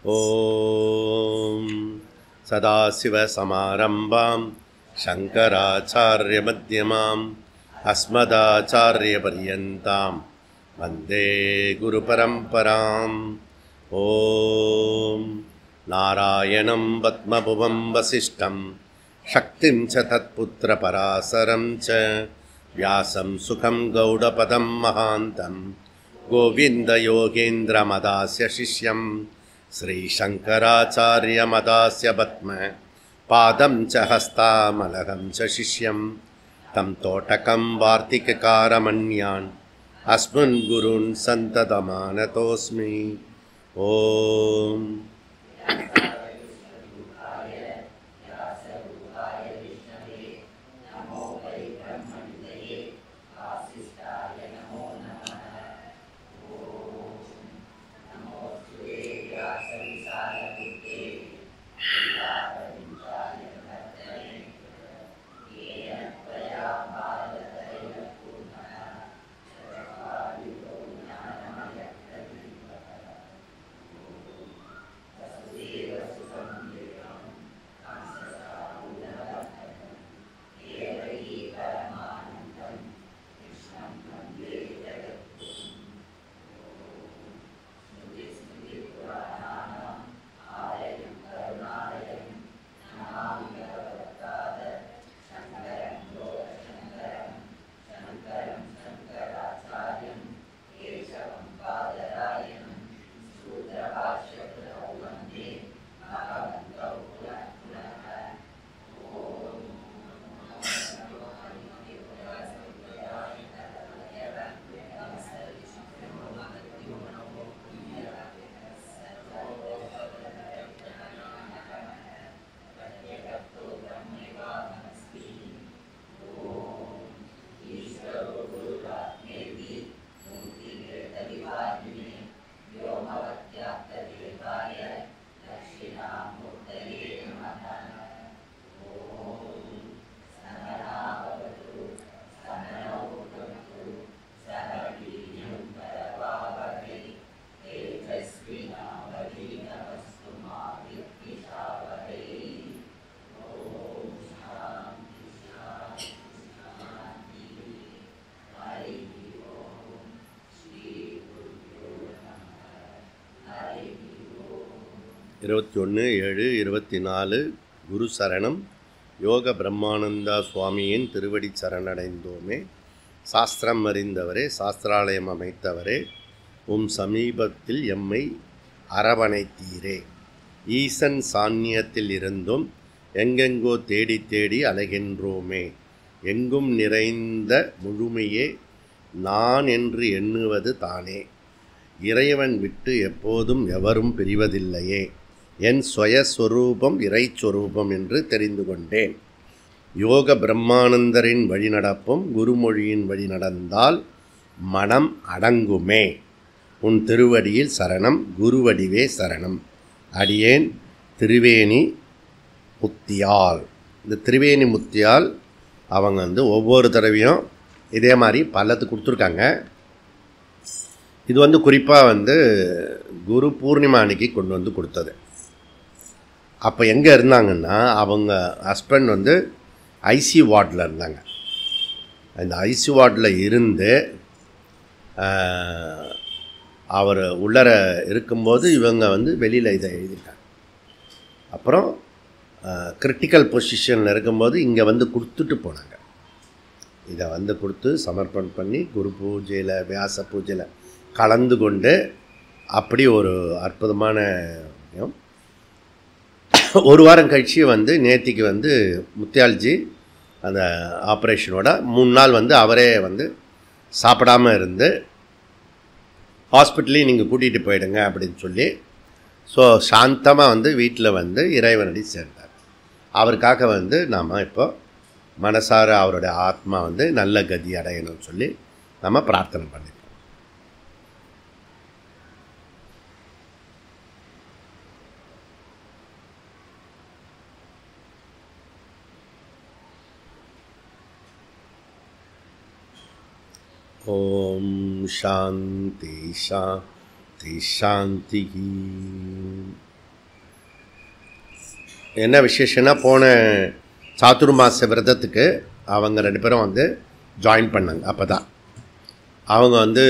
ॐ सदाशिवसमारम्भां शङ्कराचार्यमध्यमाम् अस्मदाचार्यपर्यन्तां वन्दे गुरुपरम्पराम्। ॐ नारायणं पद्मभुवं वसिष्ठं शक्तिं च तत्पुत्रपराशरं च व्यासं सुखं गौडपदं महान्तं गोविन्दयोगेन्द्रमदास्य शिष्यं श्रीशङ्कराचार्यमदास्य पद्म पादं च हस्तामलकं च शिष्यं तं तोटकं वार्तिककारमन्यान् अस्मन् गुरून् सन्ततमानतोऽस्मि। ॐ 21/7/24 குரு சரணம். யோக பிரம்மானந்தா சுவாமியின் திருவடி சரணடைந்தோமே. சாஸ்திரம் அறிந்தவரே, சாஸ்திராலயம் அமைத்தவரே, உம் சமீபத்தில் எம்மை அரவணைத்தீரே. ஈசன் சாநியத்தில் இருந்தும் எங்கெங்கோ தேடி தேடி அலைகின்றோமே. எங்கும் நிறைந்த முழுமையே நான் என்று எண்ணுவது தானே. இறைவன் விட்டு எப்போதும் எவரும் பிரிவதில்லையே. என் சுயஸ்வரூபம் இறைஸ்வரூபம் என்று தெரிந்து கொண்டேன். யோக பிரம்மானந்தரின் வழிநடப்பும் குருமொழியின் வழி நடந்தால் மனம் அடங்குமே. உன் திருவடியில் சரணம், குருவடிவே சரணம். அடியேன் திருவேணி முத்தியால். இந்த திருவேணி முத்தியால் அவங்க ஒவ்வொரு தடவையும் இதே மாதிரி பல்லத்து கொடுத்துருக்காங்க. இது குறிப்பாக குரு பூர்ணிமா அன்னைக்கு கொண்டு கொடுத்தது. அப்போ எங்கே இருந்தாங்கன்னா, அவங்க ஹஸ்பண்ட் ஐசி வார்டில் இருந்தாங்க. அந்த ஐசி வார்டில் இருந்து அவர் உள்ளர இருக்கும்போது இவங்க வெளியில் இதை எழுதிட்டாங்க. அப்புறம் கிரிட்டிக்கல் பொசிஷனில் இருக்கும்போது இங்கே கொடுத்துட்டு போனாங்க. இதை கொடுத்து சமர்ப்பணம் பண்ணி குரு பூஜையில், வியாச பூஜையில் கலந்து கொண்டு அப்படி ஒரு அற்புதமான ஒரு வாரம் கழிச்சு நேத்திக்கு முத்தியால்ஜி அந்த ஆப்ரேஷனோட 3 நாள் அவரே சாப்பிடாமல் இருந்து ஹாஸ்பிட்டலையும் நீங்கள் கூட்டிகிட்டு போயிடுங்க அப்படின்னு சொல்லி ஸோ சாந்தமாக வீட்டில் இறைவனடி சேர்ந்தார். அவருக்காக நாம் இப்போ மனசார அவருடைய ஆத்மா நல்ல கதி அடையணும்னு சொல்லி நம்ம பிரார்த்தனை பண்ணிப்போம். ஓம் சாந்தி சாந்தி சாந்தி. என்ன விசேஷம்னா போன சாதுர்மாச விரதத்துக்கு அவங்க 2 பேரும் வந்து ஜாயின் பண்ணாங்க. அப்போ தான் அவங்க வந்து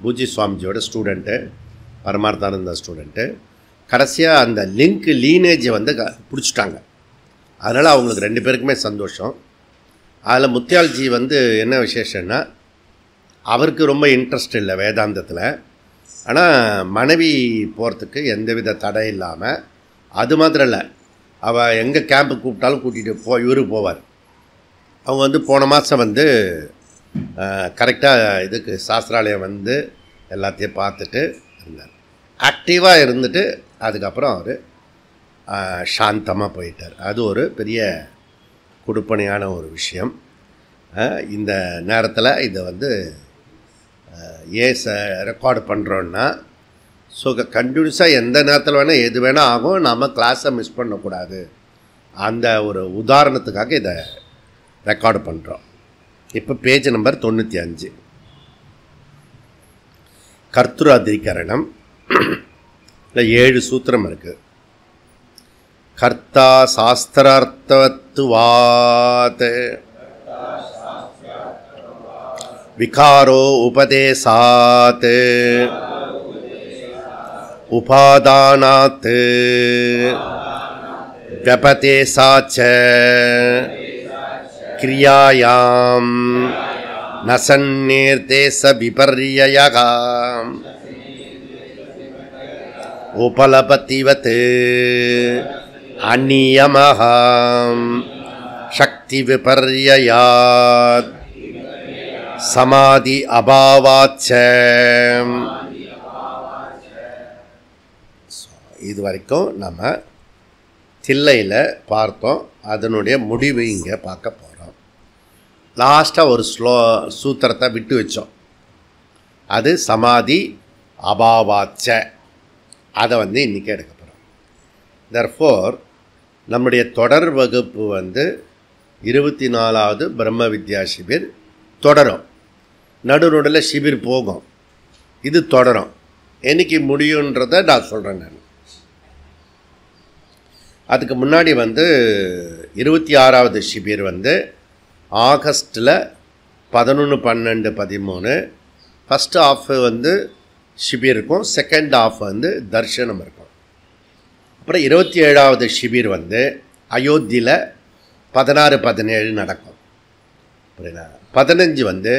பூஜி சுவாமிஜியோட ஸ்டூடெண்ட்டு, பரமார்த்தானந்த ஸ்டூடெண்ட்டு. கடைசியாக அந்த லீனேஜை வந்து பிடிச்சிட்டாங்க. அதனால் அவங்களுக்கு 2 பேருக்குமே சந்தோஷம். அதில் முத்தியால்ஜி வந்து என்ன விசேஷம்னா அவருக்கு ரொம்ப இன்ட்ரெஸ்ட் இல்லை வேதாந்தத்தில். ஆனால் மனைவி போகிறதுக்கு எந்தவித தடை இல்லாமல், அது மாத்திரம் இல்லை, அவள் எங்கே கேம்பு கூப்பிட்டாலும் கூட்டிகிட்டு இவரு போவார். அவங்க வந்து போன மாதம் வந்து கரெக்டாக இதுக்கு சாஸ்திராலயம் வந்து எல்லாத்தையும் பார்த்துட்டு இருந்தார். ஆக்டிவாக இருந்துட்டு அதுக்கப்புறம் அவர் சாந்தமாக போயிட்டார். அது ஒரு பெரிய கொடுப்பனையான ஒரு விஷயம். இந்த நேரத்தில் இதை வந்து ஏன் ரெக்கார்டு பண்ணுறோன்னா, ஸோ கண்டினியூஸாக எந்த நேரத்தில் வேணால் எது வேணால் ஆகும், நாம் கிளாஸை மிஸ் பண்ணக்கூடாது. அந்த ஒரு உதாரணத்துக்காக இதை ரெக்கார்டு பண்ணுறோம். இப்போ பேஜ் நம்பர் 95, கர்த்திரு அதிகரணம். இல்லை 7 சூத்திரம் இருக்குது. கர்த்தா சாஸ்திரார்த்தவத்துவாத் விகாரோ உபதேசாத் உபாதானாத் व्यपदेशाच्च क्रियायां न सन्निर्देशविपर्ययः उपलभतिवत् अनियमः शक्तिविपर्ययात् समाधि अभावाच्च. இது வரைக்கும் நம்ம தில்லையில் பார்த்தோம். அதனுடைய முடிவு இங்கே பார்க்க போகிறோம். லாஸ்ட்டாக ஒரு சூத்திரத்தை விட்டு வச்சோம். அது சமாதி அபாவாச்ச. அதை வந்து இன்றைக்கி எடுக்க போகிறோம். தர்ஃபோர் நம்முடைய தொடர் வகுப்பு வந்து 24வது பிரம்ம வித்யா சிபிர் தொடரும். நடுநடுவில் சிபிர் போகும். இது தொடரும். என்னைக்கு முடியுன்றதை நான் சொல்கிறேன். நான் அதுக்கு முன்னாடி வந்து 26வது ஷிபிர் வந்து ஆகஸ்ட்டில் 11, 12, 13 ஃபஸ்ட்டு ஆஃப் வந்து ஷிபிர் இருக்கும். செகண்ட் ஆஃப் வந்து தர்ஷனம் இருக்கும். அப்புறம் 27வது ஷிபிர் வந்து அயோத்தியில் 16, 17 நடக்கும். புரியுதா? 15 வந்து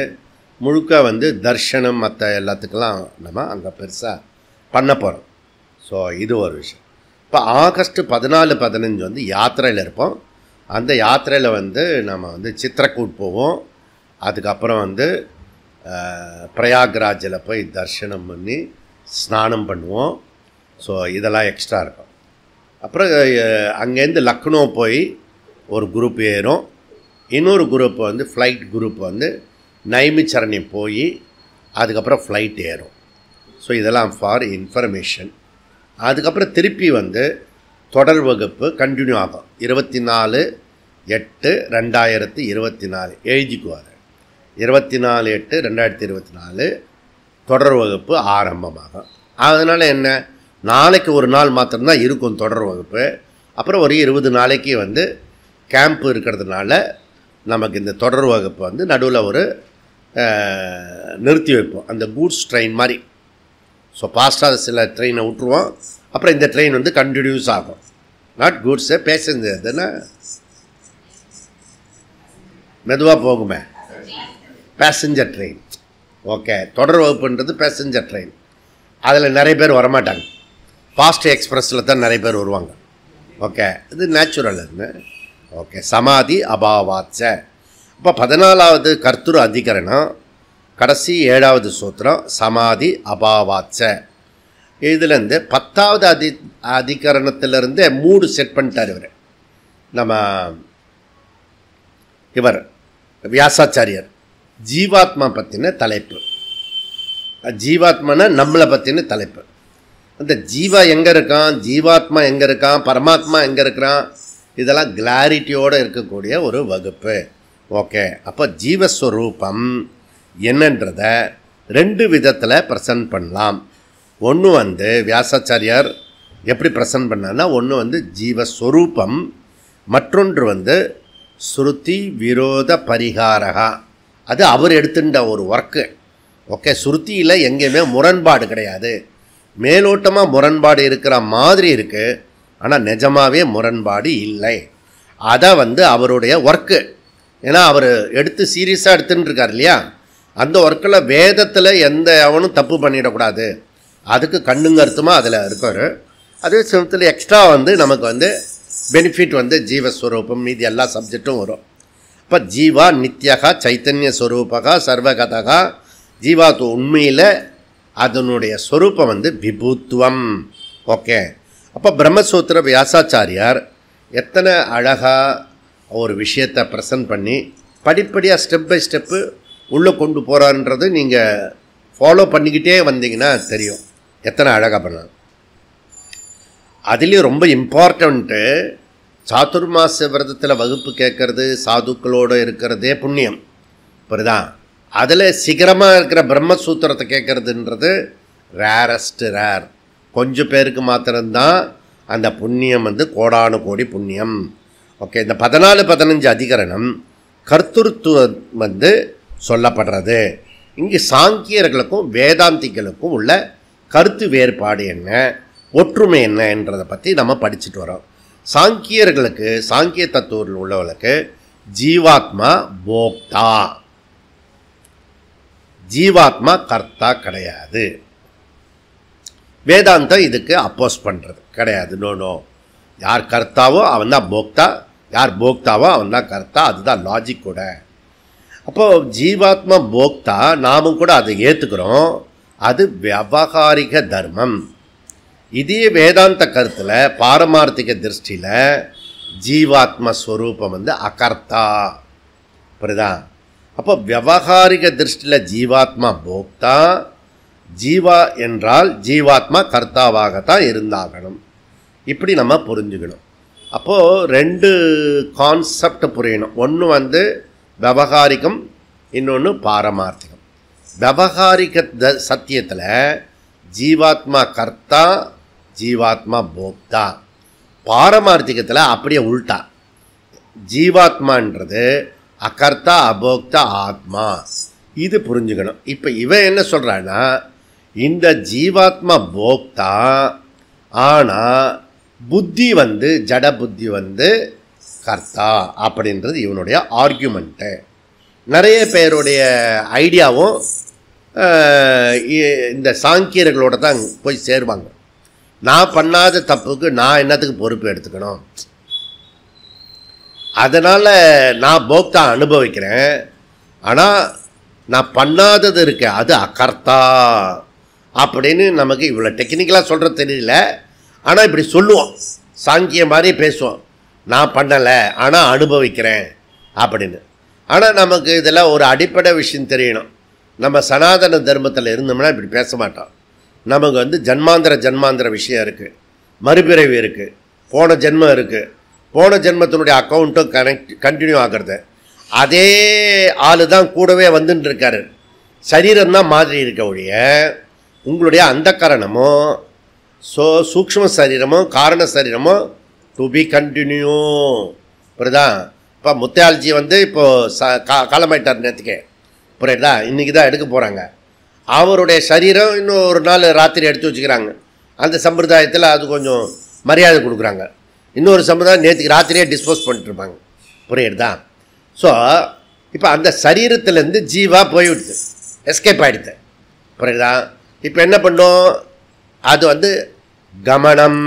முழுக்க வந்து தர்ஷனம் மற்ற எல்லாத்துக்கெல்லாம் நம்ம அங்கே பெருசாக பண்ண போகிறோம். ஸோ இது ஒரு விஷயம். இப்போ ஆகஸ்ட்டு 14, 15 வந்து யாத்திரையில் இருப்போம். அந்த யாத்திரையில் வந்து நம்ம வந்து சித்திரக்கூட் போவோம். அதுக்கப்புறம் வந்து பிரயாக்ராஜில் போய் தர்ஷனம் பண்ணி ஸ்நானம் பண்ணுவோம். ஸோ இதெல்லாம் எக்ஸ்ட்ரா இருக்கும். அப்புறம் அங்கேருந்து லக்னோ போய் ஒரு குரூப் ஏறும். இன்னொரு குரூப் வந்து ஃப்ளைட் குரூப் வந்து நைமிச்சரணி போய் அதுக்கப்புறம் ஃப்ளைட் ஏறும். ஸோ இதெல்லாம் ஃபார் இன்ஃபர்மேஷன். அதுக்கப்புறம் திருப்பி வந்து தொடர் வகுப்பு கண்டினியூ ஆகும். 24/8/2024 எழுதிக்குவார். 24/8/2024 தொடர் வகுப்பு ஆரம்பமாகும். அதனால் என்ன, நாளைக்கு ஒரு நாள் மாத்திரம்தான் இருக்கும் தொடர் வகுப்பு. அப்புறம் ஒரு 20 நாளைக்கு வந்து கேம்ப் இருக்கிறதுனால நமக்கு இந்த தொடர் வகுப்பு வந்து நடுவில் ஒரு நிறுத்தி வைப்போம். அந்த கூட்ஸ் ட்ரெயின் மாதிரி. ஸோ ஃபாஸ்ட்டாக சில ட்ரெயினை விட்டுருவோம். அப்புறம் இந்த ட்ரெயின் வந்து கண்டினியூஸ் ஆகும். Not goods, passenger. இதுன்னா மெதுவாக போகுமே, பேசஞ்சர் ட்ரெயின். ஓகே, தொடர் வகுப்புன்றது பேசஞ்சர் ட்ரெயின். அதில் நிறைய பேர் வரமாட்டாங்க. ஃபாஸ்ட் எக்ஸ்பிரஸில் தான் நிறைய பேர் வருவாங்க. ஓகே, இது நேச்சுரல். இருந்து ஓகே. சமாதி அபாவாச்ச. அப்போ 14வது கர்த்திரு அதிகரணம் கடைசி 7வது சூத்திரம் சமாதி அபாவாச்ச. இதுலேருந்து 10வது அதிகரணத்திலிருந்தே 3 செட் பண்ணிட்டார் இவர். நம்ம இவர் வியாசாச்சாரியர் ஜீவாத்மா பற்றின தலைப்பு. ஜீவாத்மானா நம்மளை பற்றின தலைப்பு. அந்த ஜீவா எங்கே இருக்கான், ஜீவாத்மா எங்கே இருக்கான், பரமாத்மா எங்கே இருக்கிறான், இதெல்லாம் கிளாரிட்டியோடு இருக்கக்கூடிய ஒரு வகுப்பு. ஓகே. அப்போ ஜீவஸ்வரூபம் என்னன்றதை 2 விதத்தில் ப்ரெசன்ட் பண்ணலாம். ஒன்று வந்து வியாசாச்சாரியார் எப்படி ப்ரெசன்ட் பண்ணான்னா, ஒன்று வந்து ஜீவஸ்வரூபம், மற்றொன்று வந்து ஸ்ருதி விரோத பரிகாரகா. அது அவர் எடுத்துட்ட ஒரு ஒர்க்கு. ஓகே, ஸ்ருதியில் எங்கேயுமே முரண்பாடு கிடையாது. மேலோட்டமாக முரண்பாடு இருக்கிற மாதிரி இருக்குது, ஆனால் நிஜமாகவே முரண்பாடு இல்லை. அதை வந்து அவருடைய ஒர்க்கு. ஏன்னா அவர் எடுத்து சீரியஸாக எடுத்துன்னு இருக்கார் இல்லையா, அந்த ஒர்க்கில் வேதத்தில் எந்த அவனும் தப்பு பண்ணிடக்கூடாது, அதுக்கு கண்ணுங்கருத்துமாக அதில் இருக்கார். அதே சமயத்தில் எக்ஸ்ட்ரா வந்து நமக்கு வந்து பெனிஃபிட் வந்து ஜீவஸ்வரூபம் மீதி எல்லா சப்ஜெக்டும் வரும். இப்போ ஜீவா நித்யகா சைத்தன்ய ஸ்வரூபகா சர்வகதகா. ஜீவாத்து உண்மையில் அதனுடைய ஸ்வரூபம் வந்து விபுத்துவம். ஓகே, அப்போ பிரம்மசூத்திர வியாசாச்சாரியார் எத்தனை அழகாக ஒரு விஷயத்தை ப்ரெசன்ட் பண்ணி படிப்படியாக ஸ்டெப் பை ஸ்டெப்பு உள்ளே கொண்டு போகிறான்றது நீங்கள் ஃபாலோ பண்ணிக்கிட்டே வந்தீங்கன்னா தெரியும் எத்தனை அழகாக பண்ணலாம். அதுலேயும் ரொம்ப இம்பார்ட்டண்ட்டு, சாதுர்மாச விரதத்தில் வகுப்பு கேட்கறது, சாதுக்களோடு இருக்கிறதே புண்ணியம். புரியுதா? அதில் சிகரமாக இருக்கிற பிரம்மசூத்திரத்தை கேட்கறதுன்றது ரேரஸ்ட்டு ரேர். கொஞ்சம் பேருக்கு மாத்திரம்தான் அந்த புண்ணியம் வந்து கோடானு கோடி புண்ணியம். ஓகே, இந்த 14-15 அதிகரணம் கர்த்தృత్వం வந்து சொல்லப்படுறது. இங்கே சாங்கியர்களுக்கும் வேதாந்திகளுக்கும் உள்ள கருத்து வேறுபாடு என்ன, ஒற்றுமை என்ன என்றதை பற்றி நம்ம படிச்சுட்டு வரோம். சாங்கியர்களுக்கு, சாங்கிய தத்துவத்தில் உள்ளவர்களுக்கு ஜீவாத்மா போக்தா, ஜீவாத்மா கர்த்தா கிடையாது. வேதாந்தம் இதுக்கு அப்போஸ் பண்ணுறது கிடையாது. நோ, யார் கர்த்தாவோ அவன் தான் போக்தா, யார் போக்தாவோ அவன் தான் கர்த்தா. அதுதான் லாஜிக் கூட. அப்போது ஜீவாத்மா போக்தா, நாமும் கூட அதை ஏற்றுக்கிறோம். அது வியாவகாரிக தர்மம். இதே வேதாந்த கருத்தில் பாரமார்த்திக திருஷ்டியில் ஜீவாத்ம ஸ்வரூபம் வந்து அகர்த்தா. புரியுதா? அப்போ வியாவகாரிக திருஷ்டியில் ஜீவாத்மா போக்தா, ஜீவா என்றால் ஜீவாத்மா கர்த்தாவாகத்தான் இருந்தாகணும். இப்படி நம்ம புரிஞ்சுக்கணும். அப்போது 2 கான்செப்ட் புரியணும். ஒன்று வந்து வியாவகாரிகம், இன்னொன்று பாரமார்த்திகம். வியாவகாரிக சத்தியத்தில் ஜீவாத்மா கர்த்தா, ஜீவாத்மா போக்தா. பாரமார்த்திகத்தில் அப்படியே உள்டா, ஜீவாத்மான்றது அகர்த்தா அபோக்தா ஆத்மா. இது புரிஞ்சுக்கணும். இப்போ இவன் என்ன சொல்கிறான்னா, இந்த ஜீவாத்மா போக்தா, ஆனால் புத்தி வந்து ஜட புத்தி வந்து கர்த்தா அப்படின்றது இவனுடைய ஆர்கியூமெண்ட்டு. நிறைய பேருடைய ஐடியாவும் இந்த சாங்கியர்களோட தான் போய் சேருவாங்க. நான் பண்ணாத தப்புக்கு நான் என்னத்துக்கு பொறுப்பு எடுத்துக்கணும், அதனால் நான் போக்தா அனுபவிக்கிறேன், ஆனால் நான் பண்ணாதது இருக்கு அது அகர்த்தா அப்படின்னு நமக்கு இவ்வளோ டெக்னிக்கலாக சொல்கிறது தெரியல. ஆனால் இப்படி சொல்லுவோம், சாங்கிய மாதிரி பேசுவோம், நான் பண்ணலை ஆனால் அனுபவிக்கிறேன் அப்படின்னு. ஆனால் நமக்கு இதில் ஒரு அடிப்படை விஷயம் தெரியணும். நம்ம சனாதன தர்மத்தில் இருந்தோம்னா இப்படி பேச மாட்டோம். நமக்கு வந்து ஜன்மாந்திர விஷயம் இருக்குது, மறுபிறவி இருக்குது, போன ஜென்மம் இருக்குது, போன ஜென்மத்தினுடைய அக்கௌண்ட்டும் கண்டினியூ ஆகிறது. அதே ஆள் தான் கூடவே வந்துட்டு இருக்காரு. சரீரம்தான் மாதிரி இருக்க ஒழிய உங்களுடைய அந்த காரணமும் சூக்ஷ்ம சரீரமும் காரண சரீரமும் டு பி கண்டினியூ. புரியுதா? இப்போ முத்தையாள்ஜி வந்து இப்போது காலமாயிட்டார் நேற்றுக்கே. புரியுதா? இன்றைக்கி தான் எடுக்க போகிறாங்க. அவருடைய சரீரம் இன்னும் ஒரு நாள் ராத்திரி எடுத்து வச்சுக்கிறாங்க. அந்த சம்பிரதாயத்தில் அது கொஞ்சம் மரியாதை கொடுக்குறாங்க. இன்னொரு சம்பிரதாயம் நேற்றுக்கு ராத்திரியே டிஸ்போஸ் பண்ணிட்டுருப்பாங்க. புரியுதா? ஸோ இப்போ அந்த சரீரத்துலேருந்து ஜீவா போய்விடுது, எஸ்கேப் ஆகிடுது. புரியுதா? இப்போ என்ன பண்ணோம், அது வந்து கமனம்.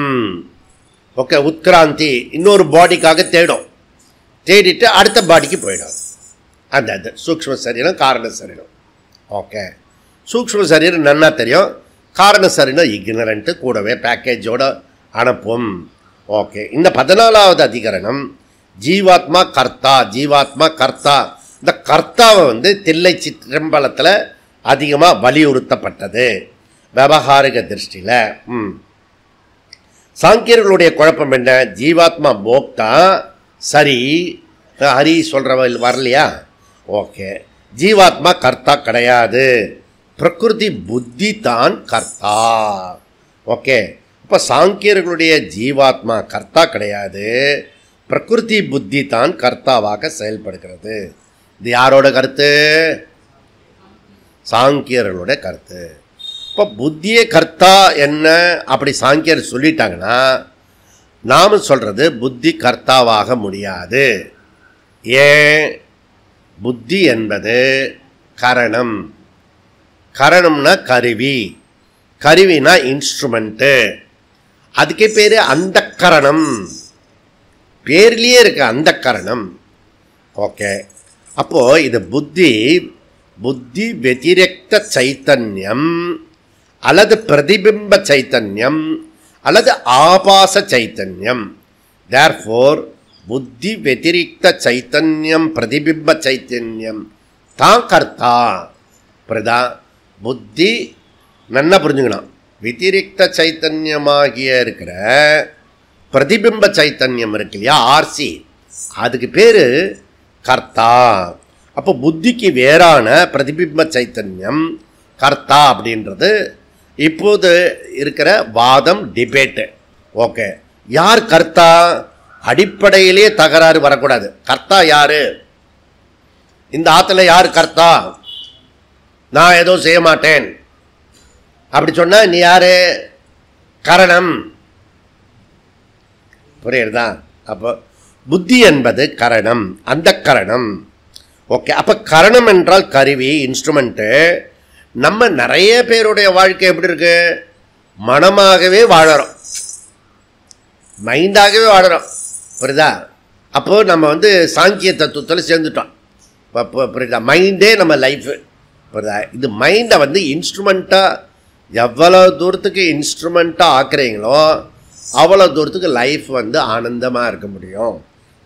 ஓகே, உத்கிராந்தி, இன்னொரு பாடிக்காக தேடிட்டு அடுத்த பாடிக்கு போயிடும். அந்த சூக்ஷ்ம சரீரம் காரண சரீரம். ஓகே, சூக்ஷ்ம சரீரம் நன்னா தெரியும், காரண சரீரம் இக்னரண்ட்டு, கூடவே பேக்கேஜோடு அனுப்பும். ஓகே, இந்த 14வது அதிகரணம் ஜீவாத்மா கர்த்தா, ஜீவாத்மா கர்த்தா. இந்த கர்த்தாவை வந்து தில்லை சிற்றம்பலத்தில் அதிகமாக வலியுறுத்தப்பட்டது விவகாரிக திருஷ்டியில். சாங்கியர்களுடைய குழப்பம் என்ன, ஜீவாத்மா போக்தா சரி, ஹரி சொல்கிறவ வரலையா? ஓகே, ஜீவாத்மா கர்த்தா கிடையாது, பிரகிருதி புத்தி தான் கர்த்தா. ஓகே, அப்போ சாங்கியர்களுடைய ஜீவாத்மா கர்த்தா கிடையாது, பிரகிருதி புத்தி தான் கர்த்தாவாக செயல்படுகிறது. இது யாரோட கருத்து? சாங்கியர்களுடைய கருத்து. இப்போ புத்தியே கர்த்தா என்ன அப்படி சாங்கியர் சொல்லிட்டாங்கன்னா நாம் சொல்கிறது புத்தி கர்த்தாவாக முடியாது. ஏன்? புத்தி என்பது கரணம். கரணம்னா கருவி, கருவினா இன்ஸ்ட்ருமெண்ட்டு. அதுக்கே பேர் அந்த கரணம், பேர்லேயே இருக்கு அந்த கரணம். ஓகே, அப்போது இது புத்தி புத்தி வெதிரக்த சைத்தன்யம் அல்லது பிரதிபிம்ப சைத்தன்யம் அல்லது ஆபாச சைத்தன்யம். தேர்ஃபோர் புத்தி வெதிரிக்த சைத்தன்யம் பிரதிபிம்ப சைத்தன்யம் தான் கர்த்தா. புரியுதா? புத்தி நல்லா புரிஞ்சுக்கணும். வெதிரிக்த சைத்தன்யமாகிய இருக்கிற பிரதிபிம்ப சைத்தன்யம் இருக்கு இல்லையா, ஆர்சி, அதுக்கு பேர் கர்த்தா. அப்போ புத்திக்கு வேறான பிரதிபிம்ப சைத்தன்யம் கர்த்தா அப்படின்றது இப்போது இருக்கிற வாதம், டிபேட்டு. ஓகே, யார் கர்த்தா? அடிப்படையிலே தகராறு வரக்கூடாது. கர்த்தா யாரு? இந்த ஆற்றுல யார் கர்த்தா? நான் ஏதோ செய்ய மாட்டேன் அப்படி சொன்னா நீ யாரு? கரணம். புரியுறதா? அப்போ புத்தி என்பது கரணம், அந்த கரணம். ஓகே, அப்போ கரணம் என்றால் கருவி, இன்ஸ்ட்ருமெண்ட்டு. நம்ம நிறைய பேருடைய வாழ்க்கை எப்படி இருக்கு? மனமாகவே வாழறோம், மைண்டாகவே வாழறோம். புரியுதா? அப்போது நம்ம வந்து சாங்கிய தத்துவத்தில் சேர்ந்துட்டோம். புரியுதா? மைண்டே நம்ம லைஃபு. புரியுதா? இது மைண்டை வந்து இன்ஸ்ட்ருமெண்ட்டாக எவ்வளோ தூரத்துக்கு இன்ஸ்ட்ருமெண்ட்டாக ஆக்குறீங்களோ அவ்வளோ தூரத்துக்கு லைஃப் வந்து ஆனந்தமாக இருக்க முடியும்.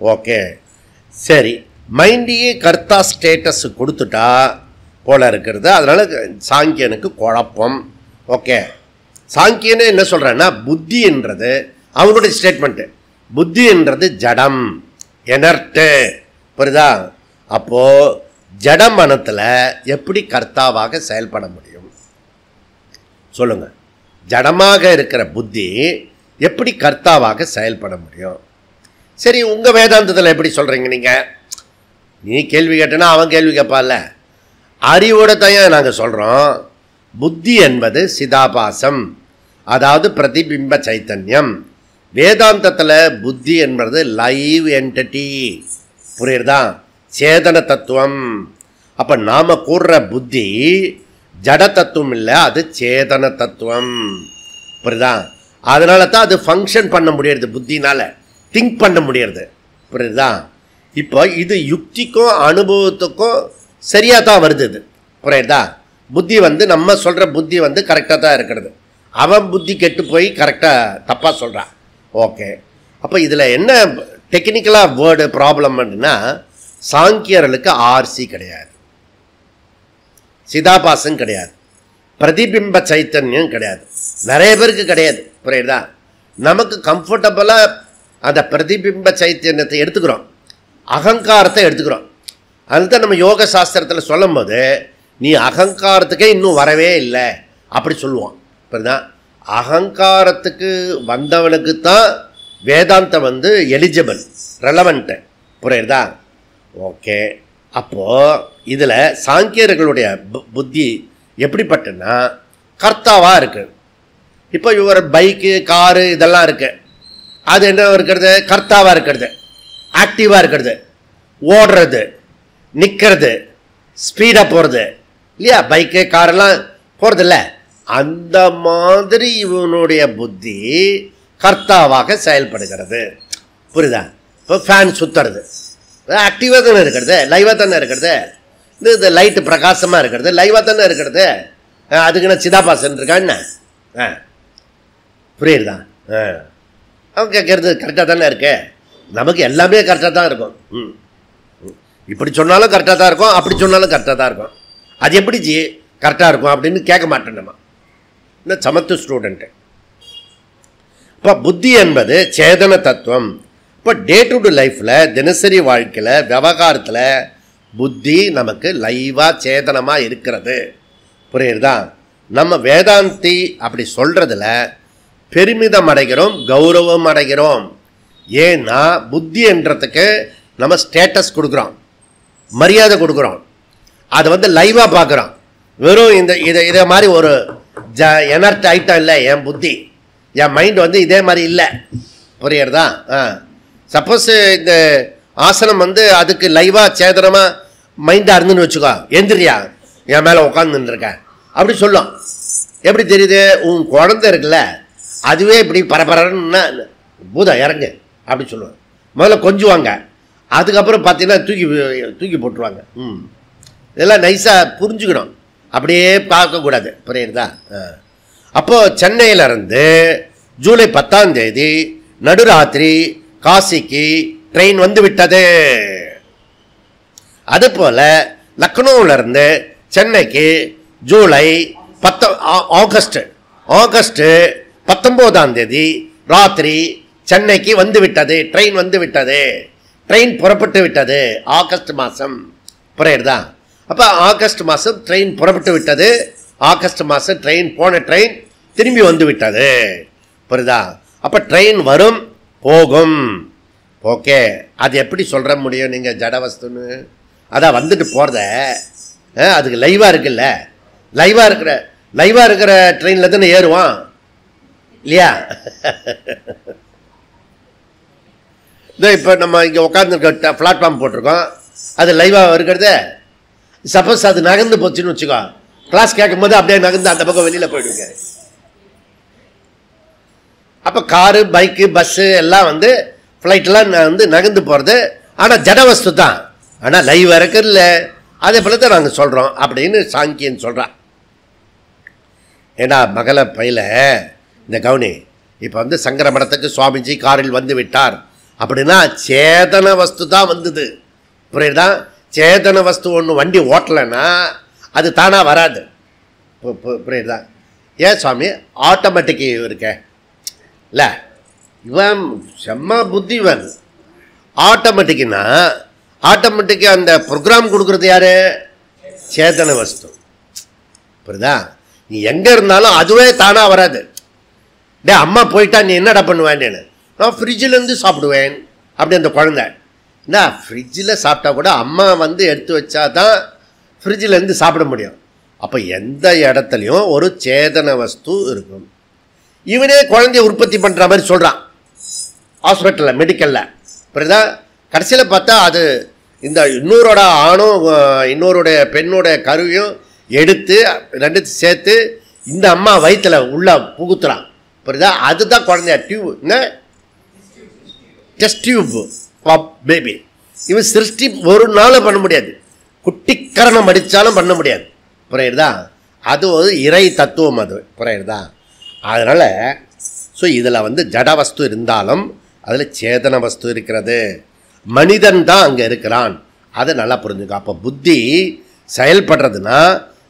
ஓகே, சரி, மைண்டையே கர்த்தா ஸ்டேட்டஸ் கொடுத்துட்டா போல இருக்கிறது. அதனால் சாங்கியனுக்கு குழப்பம். ஓகே, சாங்கியனே என்ன சொல்கிறேன்னா, புத்தின்றது அவனுடைய ஸ்டேட்மெண்ட்டு, புத்தின்றது ஜடம், எனர்ட்டு. புரியுதா? அப்போது ஜட மனத்தில் எப்படி கர்த்தாவாக செயல்பட முடியும் சொல்லுங்கள்? ஜடமாக இருக்கிற புத்தி எப்படி கர்த்தாவாக செயல்பட முடியும்? சரி, உங்கள் வேதாந்தத்தில் எப்படி சொல்கிறீங்க? நீங்கள் நீ கேள்வி கேட்டனா அவன் கேள்வி கேட்பான்ல. அறிவோட தான் நாங்கள் சொல்கிறோம், புத்தி என்பது சிதாபாசம், அதாவது பிரதிபிம்ப சைத்தன்யம். வேதாந்தத்தில் புத்தி என்பது லைவ் என்டிட்டி. புரியுறதா? சேதன தத்துவம். அப்போ நாம் கூறுற புத்தி ஜட தத்துவம் இல்லை, அது சேதன தத்துவம். புரியுதா? அதனால தான் அது ஃபங்க்ஷன் பண்ண முடியாது, புத்தினால் திங்க் பண்ண முடியாது. புரியுதா? இப்போ இது யுக்திக்கும் அனுபவத்துக்கும் சரியாக தான் வருது. இது புரியுதா? புத்தி வந்து நம்ம சொல்கிற புத்தி வந்து கரெக்டாக தான் இருக்கிறது, அவன் புத்தி கெட்டு போய் கரெக்டாக தப்பாக சொல்கிறான். ஓகே, அப்போ இதில் என்ன டெக்னிக்கலாக வேர்டு ப்ராப்ளம்னா, சாங்கியர்களுக்கு ஆர்சி கிடையாது, சிதாபாசம் கிடையாது, பிரதிபிம்ப சைத்தன்யம் கிடையாது, நிறைய பேருக்கு கிடையாது. புரியுதா? நமக்கு கம்ஃபர்டபுளாக அந்த பிரதிபிம்ப சைத்தன்யத்தை எடுத்துக்கிறோம், அகங்காரத்தை எடுத்துக்கிறோம். அதுதான் நம்ம யோக சாஸ்திரத்தில் சொல்லும் போது நீ அகங்காரத்துக்கே இன்னும் வரவே இல்லை அப்படி சொல்லுவான். புரியுதா? அகங்காரத்துக்கு வந்தவனுக்கு தான் வேதாந்தம் வந்து எலிஜிபிள், ரெலவெண்ட்டு. புரியுதா? ஓகே, அப்போது இதில் சாங்கியர்களுடைய புத்தி எப்படிப்பட்டனா கர்த்தாவாக இருக்குது. இப்போ இவர் பைக்கு, காரு இதெல்லாம் இருக்குது, அது என்ன இருக்கிறது? கர்த்தாவாக இருக்கிறது, ஆக்டிவாக இருக்கிறது, ஓடுறது, நிற்கிறது, ஸ்பீடாக போகிறது இல்லையா? பைக்கு காரெல்லாம் போகிறதில்ல. அந்த மாதிரி இவனுடைய புத்தி கர்த்தாவாக செயல்படுகிறது. புரியுதா? இப்போ ஃபேன் சுற்றுறது ஆக்டிவாக தானே இருக்கிறது, லைவாக தானே இருக்கிறது. இது லைட்டு பிரகாசமாக இருக்கிறது, லைவாக தானே இருக்கிறது. அதுக்கு என்ன சிதாபாசன் இருக்கா என்ன? புரியுதா? அவன் கேட்கறது கரெக்டாக தானே இருக்கு. நமக்கு எல்லாமே கரெக்டாக தான் இருக்கும். இப்படி சொன்னாலும் கரெக்டாக தான் இருக்கும், அப்படி சொன்னாலும் கரெக்டாக தான் இருக்கும். அது எப்படி கரெக்டாக இருக்கும் அப்படின்னு கேட்க மாட்டேன் நம்ம. இன்னும் சமத்து ஸ்டூடெண்ட்டு. இப்போ புத்தி என்பது சேதன தத்துவம். இப்போ டே டு டே லைஃப்பில், தினசரி வாழ்க்கையில், விவகாரத்தில் புத்தி நமக்கு லைவாக சேதனமாக இருக்கிறது. புரியுறதா? நம்ம வேதாந்தி அப்படி சொல்கிறதுல பெருமிதம் அடைகிறோம், கௌரவம் அடைகிறோம். ஏன்னா புத்தி என்றதுக்கு நம்ம ஸ்டேட்டஸ் கொடுக்குறோம், மரியாதை கொடுக்குறோம். அதை வந்து லைவாக பார்க்குறோம். வெறும் இதை மாதிரி ஒரு எனர்ட் ஐட்டம் இல்லை என் புத்தி, என் மைண்ட் வந்து இதே மாதிரி இல்லை. புரியுறதா? சப்போஸ் இந்த ஆசனம் வந்து அதுக்கு லைவாக சேதனமாக மைண்டாக இருந்துன்னு வச்சுக்கோ, எந்திரியா என் மேலே உட்காந்துருக்கேன் அப்படி சொல்லும். எப்படி தெரியுது? உன் குழந்தை இருக்குல்ல, அதுவே இப்படி பரபரன்னா பூதம் இறங்கு அப்படி சொல்லுவாங்க. முதல்ல கொஞ்சுவாங்க, அதுக்கப்புறம் பார்த்தீங்கன்னா தூக்கி போட்டுருவாங்க. இதெல்லாம் நைஸாக புரிஞ்சுக்கணும், அப்படியே பார்க்கக்கூடாது. புரியுறதா? அப்போது சென்னையிலேருந்து ஜூலை 10ஆம் தேதி நடுராத்திரி காசிக்கு ட்ரெயின் வந்து விட்டது. அதுபோல் லக்னோவிலேருந்து சென்னைக்கு ஜூலை ஆகஸ்ட் 19ஆம் தேதி ராத்திரி சென்னைக்கு வந்து விட்டது. ட்ரெயின் வந்து விட்டது, ட்ரெயின் புறப்பட்டு விட்டது. ஆகஸ்ட் மாதம். புரியுறதா? அப்போ ஆகஸ்ட் மாதம் ட்ரெயின் புறப்பட்டு விட்டது. ஆகஸ்ட் மாதம் ட்ரெயின் போன ட்ரெயின் திரும்பி வந்து விட்டது. புரியுதா? அப்போ ட்ரெயின் வரும் போகும். ஓகே, அது எப்படி சொல்கிற முடியும் நீங்கள் ஜடவஸ்துன்னு? அதான் வந்துட்டு போகிறத அதுக்கு லைவாக இருக்குல்ல, லைவாக இருக்கிற ட்ரெயினில் தானே ஏறுவான் இல்லையா? இதோ இப்போ நம்ம இங்கே உட்காந்துருக்க பிளாட்ஃபார்ம் போட்டிருக்கோம், அது லைவாக இருக்கிறது. சப்போஸ் அது நகர்ந்து போச்சுன்னு வச்சுக்கோ, கிளாஸ் கேட்கும் போது அப்படியே நகர்ந்து அந்த பக்கம் வெளியில் போயிடுங்க. அப்போ காரு, பைக்கு, பஸ்ஸு எல்லாம் வந்து ஃப்ளைட்டெலாம் வந்து நகர்ந்து போகிறது. ஆனால் ஜடவஸ்து தான், ஆனால் லைவ் இருக்கிறதில்ல. அதே போல தான் நாங்கள் சொல்கிறோம் அப்படின்னு சாங்கியன் சொல்கிறான். ஏன்னா மகள பையில இந்த கவுனி இப்போ வந்து சங்கர மடத்துக்கு சுவாமிஜி காரில் வந்து விட்டார் அப்படின்னா சேதன வஸ்து தான் வந்தது. புரியுதா? சேதன வஸ்து ஒன்று வண்டி ஓட்டலைன்னா அது தானாக வராது. புரியுதா? ஏன் சுவாமி ஆட்டோமேட்டிக் இருக்க இல்லை, இவன் செம்ம புத்திவன். ஆட்டோமேட்டிக்னா ஆட்டோமேட்டிக்காக அந்த ப்ரோக்ராம் கொடுக்குறது யார்? சேதன வஸ்து. புரியுதா? நீ எங்கே இருந்தாலும் அதுவே தானாக வராது. டே அம்மா போயிட்டா நீ என்னடா பண்ணுவேன்னு, நான் ஃப்ரிட்ஜிலேருந்து சாப்பிடுவேன் அப்படி அந்த குழந்தை. என்ன ஃப்ரிட்ஜில் சாப்பிட்டா கூட அம்மா வந்து எடுத்து வச்சா தான் ஃப்ரிட்ஜிலேருந்து சாப்பிட முடியும். அப்போ எந்த இடத்துலையும் ஒரு சேதன வஸ்து இருக்கும். இவனே குழந்தைய உற்பத்தி பண்ணுற மாதிரி சொல்கிறான் ஹாஸ்பிட்டலில், மெடிக்கலில். புரியுதா? கடைசியில் பார்த்தா அது இந்த இன்னொருட ஆணும் இன்னொருடைய பெண்ணோட கருவையும் எடுத்து ரெண்டுத்தையும் சேர்த்து இந்த அம்மா வயிற்றில் உள்ள புகுத்துறான். புரியுதா? அதுதான் குழந்தைய டியூப், என்ன டெஸ்ட் டியூப் பேபி. இவன் சிருஷ்டி ஒரு நாளும் பண்ண முடியாது, குட்டிக்கரணம் அடித்தாலும் பண்ண முடியாது. புரியுறதா? அது ஒரு இறை தத்துவம் அது. புரியுறதா? அதனால் ஸோ இதில் வந்து ஜட வஸ்து இருந்தாலும் அதில் சேதன வஸ்து இருக்கிறது. மனிதன் தான் அங்கே இருக்கிறான், அதை நல்லா புரிஞ்சுக்க. அப்போ புத்தி செயல்படுறதுன்னா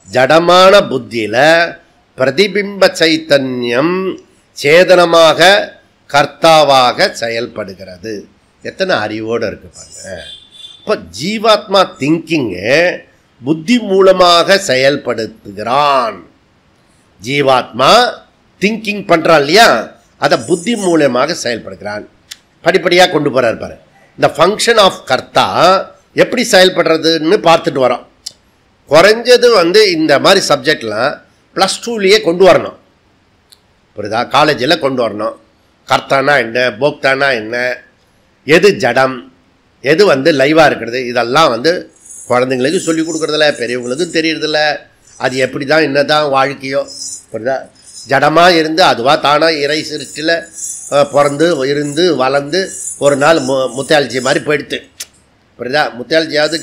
ஜடமான புத்தியில் பிரதிபிம்ப சைத்தன்யம் சேதனமாக கர்த்தாவாக செயல்படுகிறது. எத்தனை அறிவோடு இருக்கு பாருங்க. இப்போ ஜீவாத்மா திங்கிங்கு புத்தி மூலமாக செயல்படுத்துகிறான். ஜீவாத்மா திங்கிங் பண்ணுறான் இல்லையா, அதை புத்தி மூலமாக செயல்படுகிறான். படிப்படியாக கொண்டு போகிறார் பாரு. இந்த ஃபங்க்ஷன் ஆஃப் கர்த்தா எப்படி செயல்படுறதுன்னு பார்த்துட்டு வரோம். குறைஞ்சது வந்து இந்த மாதிரி சப்ஜெக்ட்லாம் +2லேயே கொண்டு வரணும். புரியுதா? காலேஜில் கொண்டு வரணும். கர்த்தானா என்ன, போக்தானா என்ன, எது ஜடம், எது வந்து லைவாக இருக்கிறது, இதெல்லாம் வந்து குழந்தைங்களுக்கு சொல்லிக் கொடுக்குறதில்ல, பெரியவங்களுக்கும் தெரியறதில்ல. அது எப்படி தான் என்ன தான் வாழ்க்கையோ. புரியுதா? ஜடமாக இருந்து அதுவாக தானாக இறை சிருஷ்டியில் பிறந்து இருந்து வளர்ந்து ஒரு நாள் முத்தியாலஜி மாதிரி போயிடுத்து. புரியுதா? முத்தியாலஜியாவது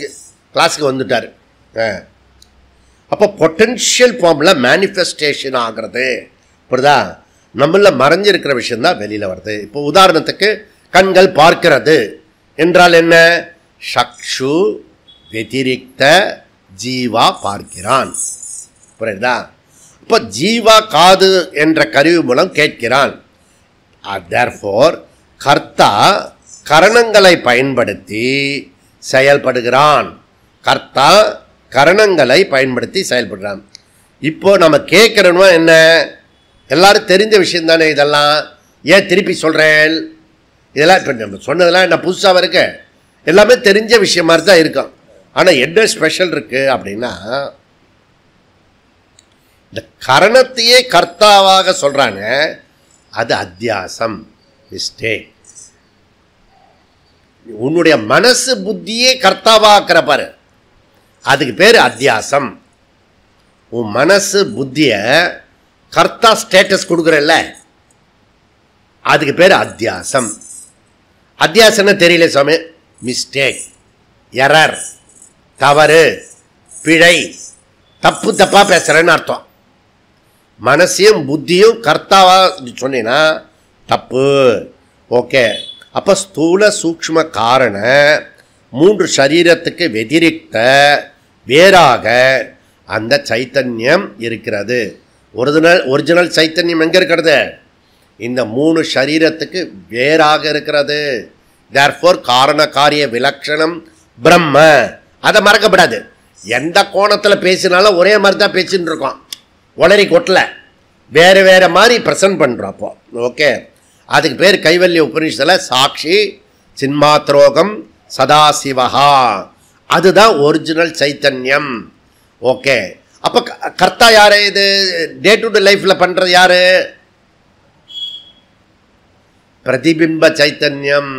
கிளாஸுக்கு வந்துட்டார். அப்போ பொட்டென்ஷியல் ஃபார்மில் மேனிஃபெஸ்டேஷன் ஆகிறது. புரியுதா? நம்மளில் மறைஞ்சிருக்கிற விஷயந்தான் வெளியில் வருது. இப்போ உதாரணத்துக்கு கண்கள் பார்க்கிறது என்றால் என்ன? சக்ஷு வெதிரிக்த ஜீவா பார்க்கிறான். புரியுதா? இப்போ ஜீவா காது என்ற கருவி மூலம் கேட்கிறான். தேர்ஃபோர் கர்த்தா கரணங்களை பயன்படுத்தி செயல்படுகிறான். கர்த்தா கரணங்களை பயன்படுத்தி செயல்படுறான். இப்போ நம்ம கேட்குறோம்னா என்ன? எல்லாரும் தெரிஞ்ச விஷயம் தானே இதெல்லாம். ஏன் திருப்பி சொல்கிறேன்? இதெல்லாம் இப்போ நம்ம சொன்னதெல்லாம் என்ன புதுசாக இருக்கு? எல்லாமே தெரிஞ்ச விஷயம் மாதிரி தான் இருக்கும். ஆனால் என்ன ஸ்பெஷல் இருக்குது அப்படின்னா, இந்த கரணத்தையே கர்த்தாவாக சொல்கிறாங்க, அது அத்தியாசம், மிஸ்டேக். உன்னுடைய மனசு புத்தியே கர்த்தாவாக்குற பாரு, அதுக்கு பேர் அத்தியாசம். உன் மனசு புத்தியை கர்த்தா ஸ்டேட்டஸ் கொடுக்குறல்ல, அதுக்கு பேர் அத்தியாசம். அத்தியாசம்னு தெரியல சாமி, மிஸ்டேக், எரர், தவறு, பிழை, தப்பு தப்பாக பேசுகிறேன்னு அர்த்தம். மனசையும் புத்தியும் கர்த்தாவா சொன்னீங்கன்னா தப்பு. ஓகே, அப்போ ஸ்தூல சூக்ஷ்ம காரண 3 சரீரத்துக்கு வெதிரிக்த வேறாக அந்த சைத்தன்யம் இருக்கிறது. ஒரிஜினல் சைத்தன்யம் எங்கே இருக்கிறது? இந்த 3 சரீரத்துக்கு வேறாக இருக்கிறது. தேர்ஃபோர் காரண காரிய விலக்ஷணம் பிரம்ம. அதை மறக்கப்படாது. எந்த கோணத்தில் பேசினாலும் ஒரே மாதிரி தான் பேசின்னு இருக்கோம், ஒளரி கொட்டல, வேறு வேறு மாதிரி ப்ரெசன்ட் பண்ணுறோம். அப்போ ஓகே, அதுக்கு பேர் கைவல்ய உபநிஷத்தில் சாட்சி சின்மாத்ரோகம் சதாசிவஹா. அதுதான் ஒரிஜினல் சைத்தன்யம். ஓகே, அப்போ கர்த்தா யார்? இது டே டு டே லைஃப்பில் பண்ணுறது யார்? பிரதிபிம்ப சைத்தன்யம்.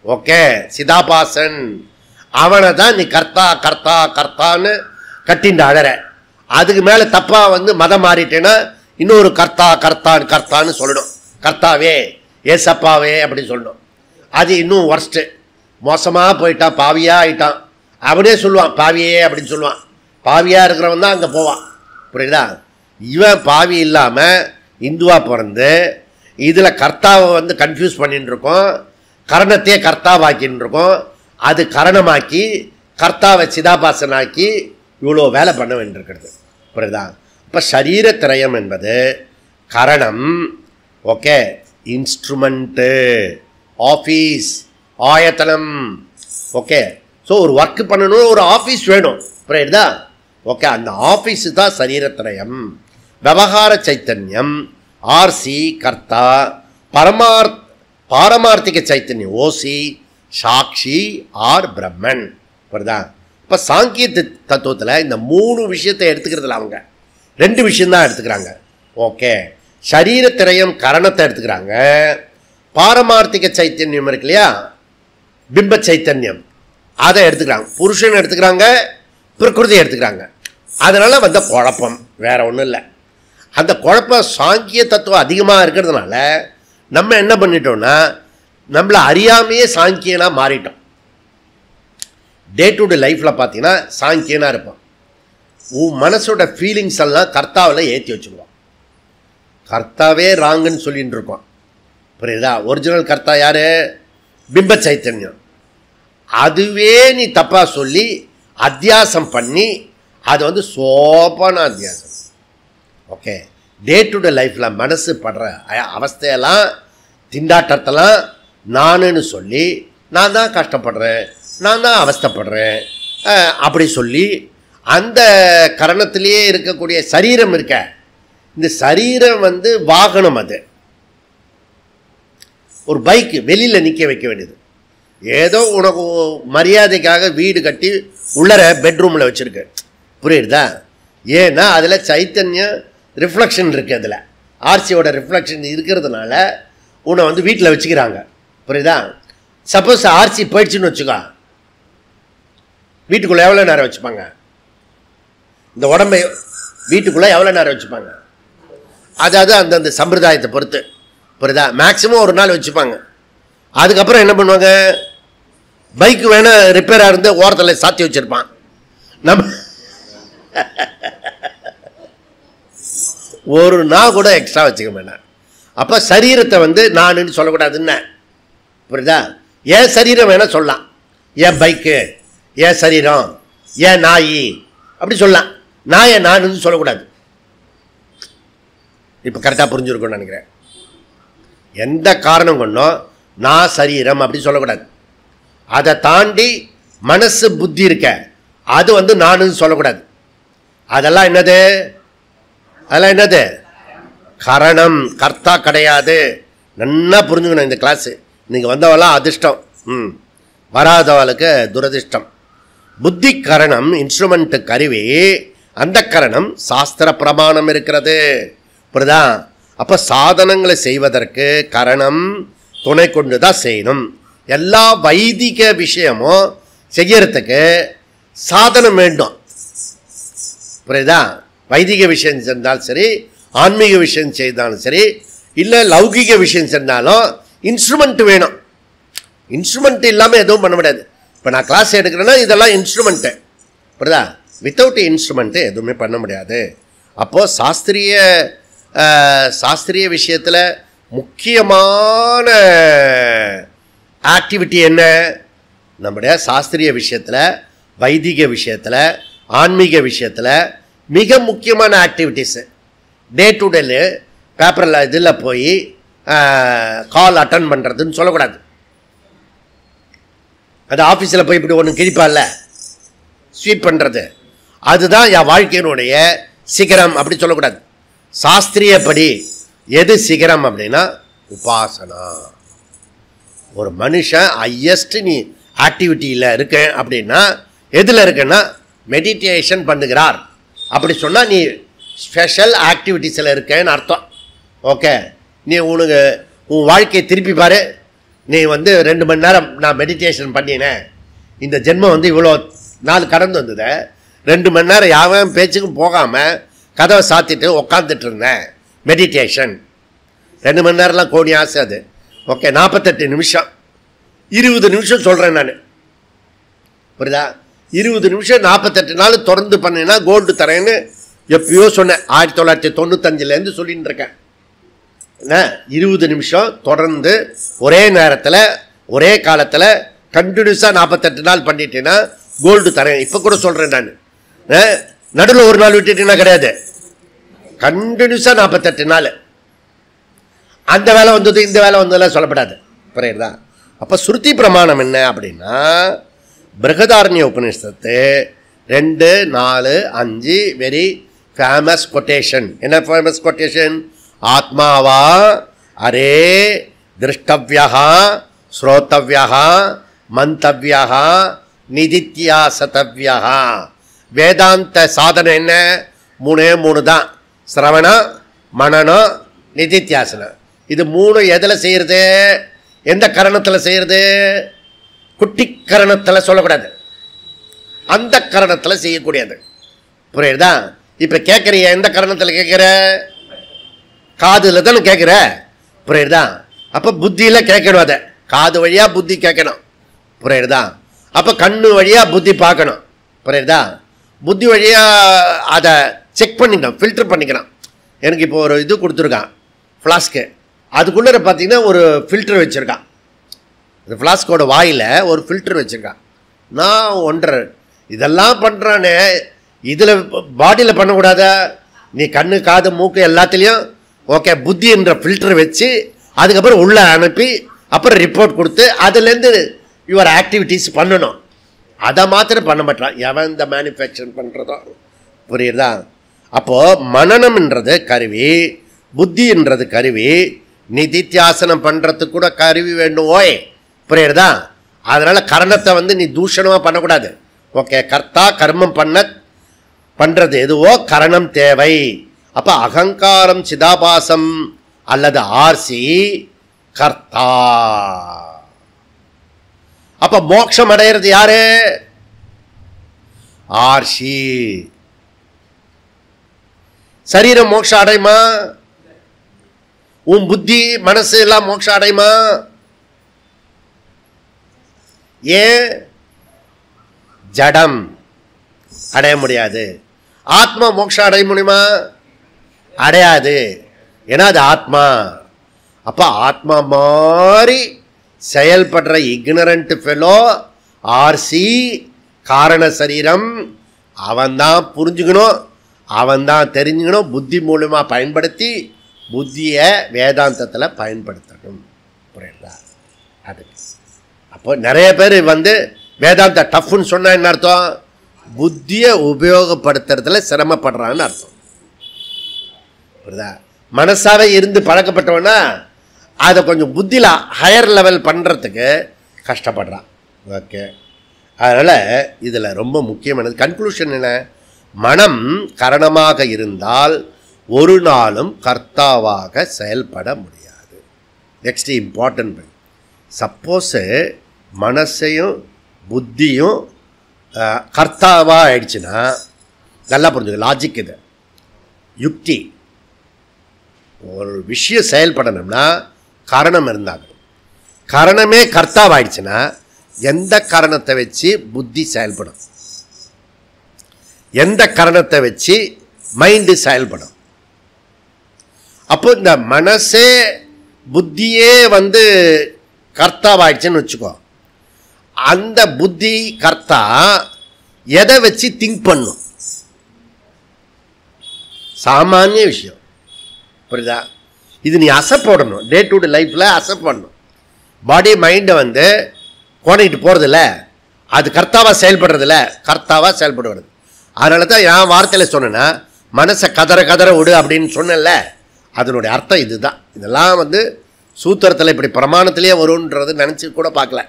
ஓகே, சிதாபாசன். அவனை தான் நீ கர்த்தா கர்த்தா கர்த்தான்னு கட்டிண்டு அழற. அதுக்கு மேலே தப்பாக மதம் மாறிட்டேன்னா இன்னொரு கர்த்தா கர்த்தான் கர்த்தான்னு சொல்லணும். கர்த்தாவே ஏசப்பாவே அப்படின்னு சொல்லணும். அது இன்னும் ஒர்ஸ்ட்டு, மோசமாக போயிட்டான், பாவியாக ஆயிட்டான். அவனே சொல்லுவான் பாவியே அப்படின்னு சொல்லுவான். பாவியாக இருக்கிறவன் தான் அங்கே போவான். புரியுதா? இவன் பாவி இல்லாமல் இந்துவாக பிறந்து இதில் கர்த்தாவை கன்ஃபியூஸ் பண்ணின்னு இருக்கோம், கரணத்தையே கர்த்தாவாக்கின்னு இருக்கோம். அது கரணமாக்கி கர்த்தாவை சிதாபாசனாக்கி இவ்வளோ வேலை பண்ண வேண்டியிருக்கிறது. புரியுதா? இப்போ சரீரத்திரயம் என்பது கரணம், ஓகே, இன்ஸ்ட்ருமெண்ட்டு, ஆஃபீஸ், ஆயத்தனம். ஓகே, ஸோ ஒரு ஒர்க் பண்ணணும், ஒரு ஆஃபீஸ் வேணும். புரியுதா? ஓகே, அந்த ஆஃபீஸு தான் சரீரத்திரயம். விவகார சைத்தன்யம் ஆர்சி கர்த்தா, பாரமார்த்திக சைத்தன்யம் ஓசி சாட்சி ஆர் பிரம்மன். புரியுதா? இப்போ சாங்கிய தத்துவத்தில் இந்த 3 விஷயத்தை எடுத்துக்கிறதுல அவங்க 2 விஷயந்தான் எடுத்துக்கிறாங்க. ஓகே, சரீரத்திரயம் கரணத்தை எடுத்துக்கிறாங்க, பாரமார்த்திக சைத்தன்யம் இருக்கு இல்லையா, பிம்ப சைத்தன்யம், அதை எடுத்துக்கிறாங்க. புருஷன் எடுத்துக்கிறாங்க, பிரகிருதி எடுத்துக்கிறாங்க. அதனால் குழப்பம் வேற ஒன்றும் இல்லை. அந்த குழப்பம் சாங்கிய தத்துவம் அதிகமாக இருக்கிறதுனால நம்ம என்ன பண்ணிட்டோம்னா நம்மளை அறியாமையே சாங்கியனாக மாறிட்டோம். டே டு டே லைஃப்பில் பார்த்தீங்கன்னா சாங்கியனாக இருப்போம். உன் மனசோட ஃபீலிங்ஸ் எல்லாம் கர்த்தாவில் ஏற்றி வச்சுக்குவோம். கர்த்தாவே ராங்குன்னு சொல்லிகிட்டு இருக்கோம். புரியுதா? ஒரிஜினல் கர்த்தா யார்? பிம்ப சைத்தன்யம். அதுவே நீ தப்பாக சொல்லி அத்தியாசம் பண்ணி அது சோப்பான அத்தியாசம். ஓகே, டே டு டே லைஃப்பில் மனசு படுற அவஸ்தையெல்லாம் திண்டாட்டத்தெல்லாம் நானுன்னு சொல்லி நான் தான் கஷ்டப்படுறேன், நான் தான் அவஸ்தைப்படுறேன் அப்படி சொல்லி அந்த கரணத்திலேயே இருக்கக்கூடிய சரீரம் இருக்க, இந்த சரீரம் வாகனம். அது ஒரு பைக்கு வெளியில் நிற்க வைக்க வேண்டியது. ஏதோ உனக்கு மரியாதைக்காக வீடு கட்டி உள்ளர பெட்ரூமில் வச்சுருக்கு. புரியுதா? ஏன்னா அதில் சைத்தன்யம் ரிஃப்ளெக்ஷன் இருக்குது. அதில் ஆர்சியோட ரிஃப்ளெக்ஷன் இருக்கிறதுனால உன்னை வீட்டில் வச்சுக்கிறாங்க. புரியுதா? சப்போஸ் ஆர்சி போயிடுச்சுன்னு வச்சுக்கோ, வீட்டுக்குள்ளே எவ்வளோ நேரம் வச்சுப்பாங்க? இந்த உடம்பை வீட்டுக்குள்ளே எவ்வளோ நேரம் வச்சுப்பாங்க? அதாவது அந்தந்த சம்பிரதாயத்தை பொறுத்து. புரியுதா? மேக்ஸிமம் ஒரு நாள் வச்சுப்பாங்க. அதுக்கப்புறம் என்ன பண்ணுவாங்க? பைக்கு வேணால் ரிப்பேராக இருந்து ஓரத்தில் சாத்தி வச்சுருப்பான். நம்ம ஒரு நாள் கூட எக்ஸ்ட்ரா வச்சுக்க மாட்டேன். அப்போ சரீரத்தை நானுன்னு சொல்லக்கூடாதுன்னு. புரியுதா? ஏன் சரீரம் வேணால் சொல்லலாம், ஏன் பைக்கு, ஏன் சரீரம், ஏன் நாய் அப்படி சொல்லலாம். நாயை நானுன்னு சொல்லக்கூடாது. இப்போ கரெக்டாக புரிஞ்சுருக்குன்னு நினைக்கிறேன். எந்த காரணம் கொண்டும் நான் சரீரம் அப்படி சொல்லக்கூடாது. அதை தாண்டி மனசு புத்தி இருக்க, அது நானுன்னு சொல்லக்கூடாது. அதெல்லாம் என்னது? கரணம், கர்த்தா கிடையாது. நல்லா புரிஞ்சுக்கணும் இந்த கிளாஸு. நீங்கள் வந்தவெல்லாம் அதிர்ஷ்டம், வராதவளுக்கு துரதிர்ஷ்டம். புத்தி கரணம் இன்ஸ்ட்ருமெண்ட் கருவி, அந்த கரணம் சாஸ்திர பிரமாணம் இருக்கிறது. புரியுதா? அப்போ சாதனங்களை செய்வதற்கு கரணம் துணை கொண்டு தான் செய்யணும். எல்லா வைதிக விஷயமும் செய்யறதுக்கு சாதனம் வேண்டும். புரியுதா? வைதிக விஷயம் செஞ்சாலும் சரி, ஆன்மீக விஷயம் செய்தாலும் சரி, இல்லை லௌகிக விஷயம் செஞ்சாலும் இன்ஸ்ட்ருமெண்ட் வேணும். இன்ஸ்ட்ருமெண்ட் இல்லாமல் எதுவும் பண்ண முடியாது. இப்போ நான் கிளாஸ் எடுக்கிறேன்னா இதெல்லாம் இன்ஸ்ட்ருமெண்ட்டு. புரியுதா? வித்தவுட் இன்ஸ்ட்ருமெண்ட்டு எதுவுமே பண்ண முடியாது. அப்போது சாஸ்திரிய விஷயத்தில் முக்கியமான ஆக்டிவிட்டி என்ன? நம்முடைய சாஸ்திரிய விஷயத்தில், வைதிக விஷயத்தில், ஆன்மீக விஷயத்தில் மிக முக்கியமான ஆக்டிவிட்டீஸு. டே டு டே பேப்பரில் இதில் போய் கால் அட்டன் பண்ணுறதுன்னு சொல்லக்கூடாது. அது ஆஃபீஸில் போய் இப்படி ஒன்று கிழிப்பால ஸ்வீப் பண்ணுறது, அதுதான் என் வாழ்க்கையினுடைய சிகரம் அப்படி சொல்லக்கூடாது. சாஸ்திரியப்படி எது சிகரம் அப்படின்னா உபாசனா. ஒரு மனுஷன் ஹையஸ்ட் நீ ஆக்டிவிட்டியில் இருக்கேன் அப்படின்னா எதில் இருக்குன்னா மெடிடேஷன் பண்ணுகிறார். அப்படி சொன்னால் நீ ஸ்பெஷல் ஆக்டிவிட்டீஸில் இருக்கேன்னு அர்த்தம். ஓகே, நீ உனக்கு உன் வாழ்க்கையை திருப்பி பாரு. நீ 2 மணி நேரம் நான் மெடிடேஷன் பண்ணினேன், இந்த ஜென்மம் இவ்வளோ நாள் கடந்து வந்தது, 2 மணி நேரம் யாரும் பேச்சுக்கும் போகாமல் கதவை சாத்திட்டு உக்காந்துட்டு இருந்தேன் மெடிடேஷன். 2 மணி நேரம்லாம் கோடி ஆசை அது. ஓகே, 48 நிமிஷம், 20 நிமிஷம் சொல்கிறேன் நான். புரியுதா? 20 நிமிஷம் 48 நாள் தொடர்ந்து பண்ணினா கோல்டு தரேன்னு எப்பயோ சொன்னேன். 1995லேருந்து சொல்லின்னு இருக்கேன். என்ன, 20 நிமிஷம் தொடர்ந்து ஒரே நேரத்தில் ஒரே காலத்தில் கண்டினியூஸாக 48 நாள் பண்ணிட்டேன்னா கோல்டு தரேன். இப்போ கூட சொல்கிறேன் நான். நடுவில் ஒரு நாள் விட்டுட்டேன்னா கிடையாது, கண்டினியூஸாக 48 நாள். அந்த வேலை வந்தது இந்த வேலை வந்ததெல்லாம் சொல்லப்படாது. புரியுதா? அப்போ ஸ்ருதி பிரமாணம் என்ன அப்படின்னா பிருகதாரண்ய உபநிஷத்து 2, 4, 5 வெரி ஃபேமஸ் கொட்டேஷன். என்ன ஃபேமஸ் கொட்டேஷன்? ஆத்மாவா அரே திருஷ்டவ்யா ஸ்ரோத்தவ்யா மந்தவ்யா நிதித்யாசதவ்யா. வேதாந்த சாதனை என்ன? 3 தான். சிரவணம், மனனம், நிதித்தியாசனம். இது 3 எதில் செய்கிறது? எந்த கரணத்தில் செய்கிறது? குட்டி கரணத்தில் சொல்லக்கூடாது, அந்த கரணத்தில் செய்யக்கூடியது. புரியுதா? இப்போ கேட்குறிய எந்த கரணத்தில் கேட்குற? காதில் தானே கேட்குற. புரியுதா? அப்போ புத்தியில் கேட்கணும், அதை காது வழியாக புத்தி கேட்கணும். புரியுதா? அப்போ கண்ணு வழியாக புத்தி பார்க்கணும். புரியுதா? புத்தி வழியாக அதை செக் பண்ணிக்கணும், ஃபில்டர் பண்ணிக்கணும். எனக்கு இப்போ ஒரு இது கொடுத்துருக்கான் ஃப்ளாஸ்க்கு, அதுக்குள்ளே பார்த்தீங்கன்னா ஒரு ஃபில்டர் வச்சுருக்கான். இந்த ஃப்ளாஸ்கோட வாயில் ஒரு ஃபில்டர் வச்சுருக்கான். நான் ஒன்றரை இதெல்லாம் பண்ணுறானே, இதில் பாடியில் பண்ணக்கூடாதா? நீ கண்ணு காது மூக்கு எல்லாத்துலேயும் ஓகே புத்தி என்ற ஃபில்டர் வச்சு அதுக்கப்புறம் உள்ளே அனுப்பி அப்புறம் ரிப்போர்ட் கொடுத்து அதுலேருந்து யுவர் ஆக்டிவிட்டீஸ் பண்ணணும். அதை மாத்திரம் பண்ண மாட்டான் எவன் இந்த மேனுஃபேக்சர் பண்ணுறதோ. புரியுதா? அப்போது மனனம்ன்றது கருவி, புத்தின்றது கருவி, நிதித்தியாசனம் பண்ணுறதுக்கு கூட கருவி வேண்டும். ஓய், புரியுறதா? அதனால் கரணத்தை நீ தூஷணமாக பண்ணக்கூடாது. ஓகே, கர்த்தா கர்மம் பண்ணுறது எதுவோ கரணம் தேவை. அப்போ அகங்காரம் சிதாபாசம் அல்லது ஆர்சி கர்த்தா. அப்போ மோட்சம் அடையிறது யாரு? ஆர்சி. சரீரம் மோட்சம் அடையுமா? உன் புத்தி மனசு எல்லாம் மோட்சம் அடையுமா? ஏன்? ஜடம் அடைய முடியாது. ஆத்மா மோட்சம் அடைய முடியுமா? அடையாது. ஏன்னா அது ஆத்மா. அப்போ ஆத்மா மாதிரி செயல்படுற இக்னரண்ட் ஃபெலோ ஆர்சி காரண சரீரம், அவன்தான் புரிஞ்சுக்கணும், அவன்தான் தெரிஞ்சுக்கணும். புத்தி மூலமாக பயன்படுத்தி புத்தியை வேதாந்தத்தில் பயன்படுத்தணும். புரியுதா? அது அப்போ நிறைய பேர் வேதாந்த டஃப்னு சொன்னால் என்ன அர்த்தம்? புத்தியை உபயோகப்படுத்துறதுல சிரமப்படுறான்னு அர்த்தம். புரியுதா? மனசாவே இருந்து பழக்கப்பட்டவனா அதை கொஞ்சம் புத்தியில் ஹையர் லெவல் பண்ணுறதுக்கு கஷ்டப்படுறான். ஓகே, அதனால் இதில் ரொம்ப முக்கியமானது கன்க்ளூஷன் என்ன? மனம் கரணமாக இருந்தால் ஒரு நாளும் கர்த்தாவாக செயல்பட முடியாது. நெக்ஸ்ட் இம்பார்ட்டன்ட், சப்போஸு மனசையும் புத்தியும் கர்த்தாவாக ஆயிடுச்சுன்னா, நல்லா புரிஞ்சுக்க, லாஜிக் இது, யுக்தி. ஒரு விஷயம் செயல்படணும்னா காரணம் இருந்தாங்க. காரணமே கர்த்தாவாயிடுச்சுன்னா எந்த காரணத்தை வச்சு புத்தி செயல்படும், எந்த காரணத்தை வச்சு மைண்டு செயல்படும். அப்போ இந்த மனசே புத்தியே கர்த்தாவாயிடுச்சுன்னு வச்சுக்கோ, அந்த புத்தி கர்த்தா எதை வச்சு திங்க் பண்ணும்? சாமானிய விஷயம், புரியுதா? இது நீ அசை போடணும், டே டு டே லைஃப்பில் அசை பண்ணணும். பாடி மைண்டை கோணிக்கிட்டு போகிறதில்ல, அது கர்த்தாவாக செயல்படுறதில்ல, கர்த்தாவாக செயல்படுவது. அதனால தான் என் வார்த்தையில் சொன்னேன்னா, மனசை கதற விடு அப்படின்னு சொன்னல, அதனுடைய அர்த்தம் இது தான். இதெல்லாம் சூத்திரத்தில் இப்படி பிரமாணத்திலேயே வரும்ன்றது நினச்சி கூட பார்க்கல.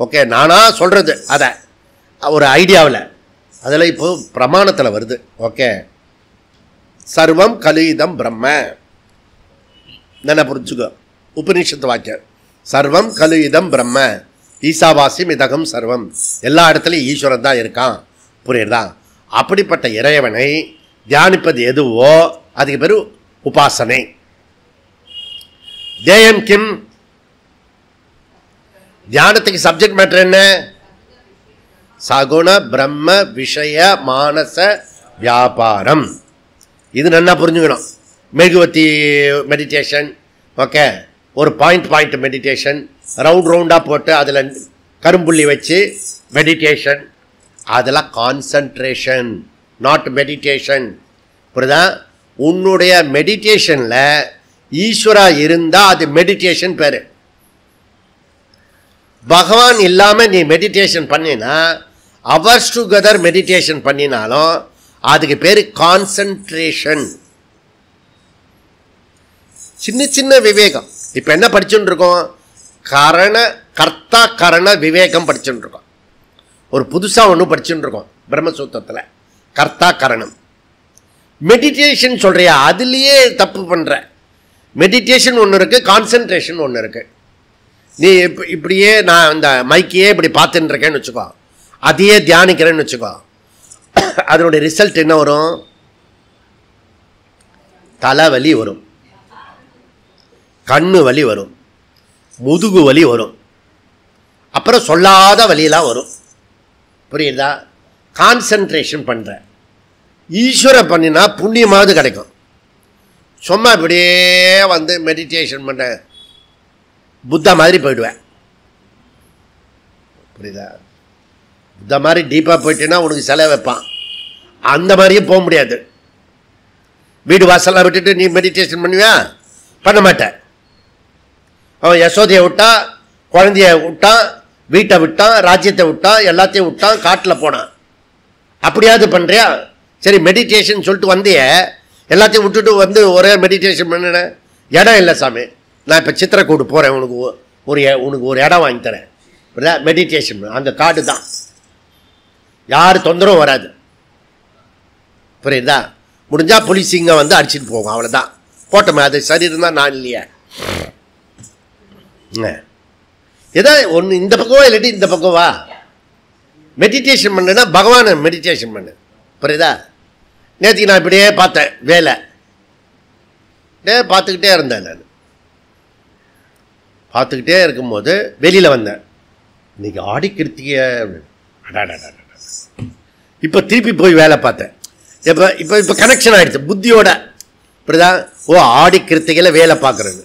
ஓகே, நானாக சொல்கிறது அதை ஒரு ஐடியாவில், அதில் இப்போ பிரமாணத்தில் வருது. ஓகே, சர்வம் கலிதம் பிரம்ம, என்ன புரிஞ்சுக்கோ, உபநிஷத்து வாக்கியம், சர்வம் கலிதம் பிரம்ம ஈசாவாசியம் இதகம் சர்வம், எல்லா இடத்துலையும் ஈஸ்வரன் தான் இருக்கான், புரியுதா? அப்படிப்பட்ட இறைவனை தியானிப்பது எதுவோ அதுக்கு பேர் உபாசனை. தேயம் கிம், தியானத்துக்கு சப்ஜெக்ட் மேட்டர் என்ன? சகுண பிரம்ம விஷய மானச வியாபாரம். இது நல்லா புரிஞ்சுக்கணும். மெழுகுவத்தி மெடிடேஷன், ஓகே, ஒரு பாயிண்ட் மெடிடேஷன், ரவுண்டாக போட்டு அதில் கரும்புள்ளி வச்சு மெடிடேஷன், அதெல்லாம் கான்சன்ட்ரேஷன், நாட் மெடிடேஷன், புரியுதா? உன்னுடைய மெடிடேஷனில் ஈஸ்வரா இருந்தால் அது மெடிடேஷன் பேர். பகவான் இல்லாமல் நீ மெடிடேஷன் பண்ணினா, அவர்ஸ் டுகெதர் மெடிடேஷன் பண்ணினாலும் அதுக்கு பேர் கான்சன்ட்ரேஷன். சின்ன சின்ன விவேகம். இப்போ என்ன படிச்சுட்டு இருக்கோம்? கர்த்தா கரண விவேகம் படிச்சுட்டு இருக்கோம். ஒரு புதுசாக ஒன்று படிச்சுட்டு இருக்கோம் பிரம்மசூத்திரத்தில், கர்த்தா கரணம். மெடிடேஷன் சொல்கிறியா, அதுலேயே தப்பு பண்ணுற. மெடிடேஷன் ஒன்று இருக்குது, கான்சன்ட்ரேஷன் ஒன்று இருக்குது. நீ இப்படியே நான் இந்த மைக்கையே இப்படி பார்த்துட்டு இருக்கேன்னு வச்சுக்கோ, அதையே தியானிக்கிறேன்னு வச்சுக்கோ, அதனுடைய ரிசல்ட் என்ன வரும்? தலைவலி வரும், கண்ணு வலி வரும், முதுகு வலி வரும், அப்புறம் சொல்லாத வலியெல்லாம் வரும், புரியுதா? கான்சன்ட்ரேஷன் பண்ணுற. ஈஸ்வரன் பண்ணினா புண்ணியமாவது கிடைக்கும். சும்மா இப்படியே மெடிடேஷன் பண்ண புத்தா மாதிரி போயிடுவேன், புரியுதா? புத்தா மாதிரி டீப்பாக போயிட்டேன்னா உனக்கு சிலை வைப்பான், அந்த மாதிரியும் போக முடியாது. வீடு வாசலாம் விட்டுட்டு நீ மெடிடேஷன் பண்ணுவியா? பண்ண மாட்டேன். அவன் யசோதையை விட்டான், குழந்தைய விட்டான், வீட்டை விட்டான், ராஜ்யத்தை விட்டான், எல்லாத்தையும் விட்டான், காட்டில் போனான். அப்படியாவது பண்ணுறியா? சரி, மெடிடேஷன் சொல்லிட்டு வந்திய, எல்லாத்தையும் விட்டுட்டு ஒரே மெடிடேஷன் பண்ணின. இடம் இல்லை சாமி, நான் இப்போ சித்திரக்கூடு போகிறேன், உனக்கு ஒரு இடம் வாங்கி தரேன், மெடிடேஷன். அந்த காடு தான், யார் தொந்தரவும் வராது, புரியுதா? முடிஞ்சால் புலிசிங்க அடிச்சுட்டு போகும், அவ்வளோதான். போட்டோமே, அது சரி இருந்தால் நான் இல்லையா? ஏதோ ஒன்று இந்த பக்கம் இல்லாட்டி இந்த பக்கம் வா. மெடிடேஷன் பண்ணுன்னா பகவானை மெடிடேஷன் பண்ணு, புரியுதா? நேற்றுக்கு நான் இப்படியே பார்த்தேன், வேலை பார்த்துக்கிட்டே இருந்தேன். நான் பார்த்துக்கிட்டே இருக்கும்போது வெளியில் வந்தேன். இன்னைக்கு ஆடி கிருத்திகை, இப்போ திருப்பி போய் வேலை பார்த்தேன். இப்போ கனெக்ஷன் ஆகிடுச்சு புத்தியோட, புரியுதா? ஓ, ஆடி கிருத்திகையில் வேலை பார்க்குறது.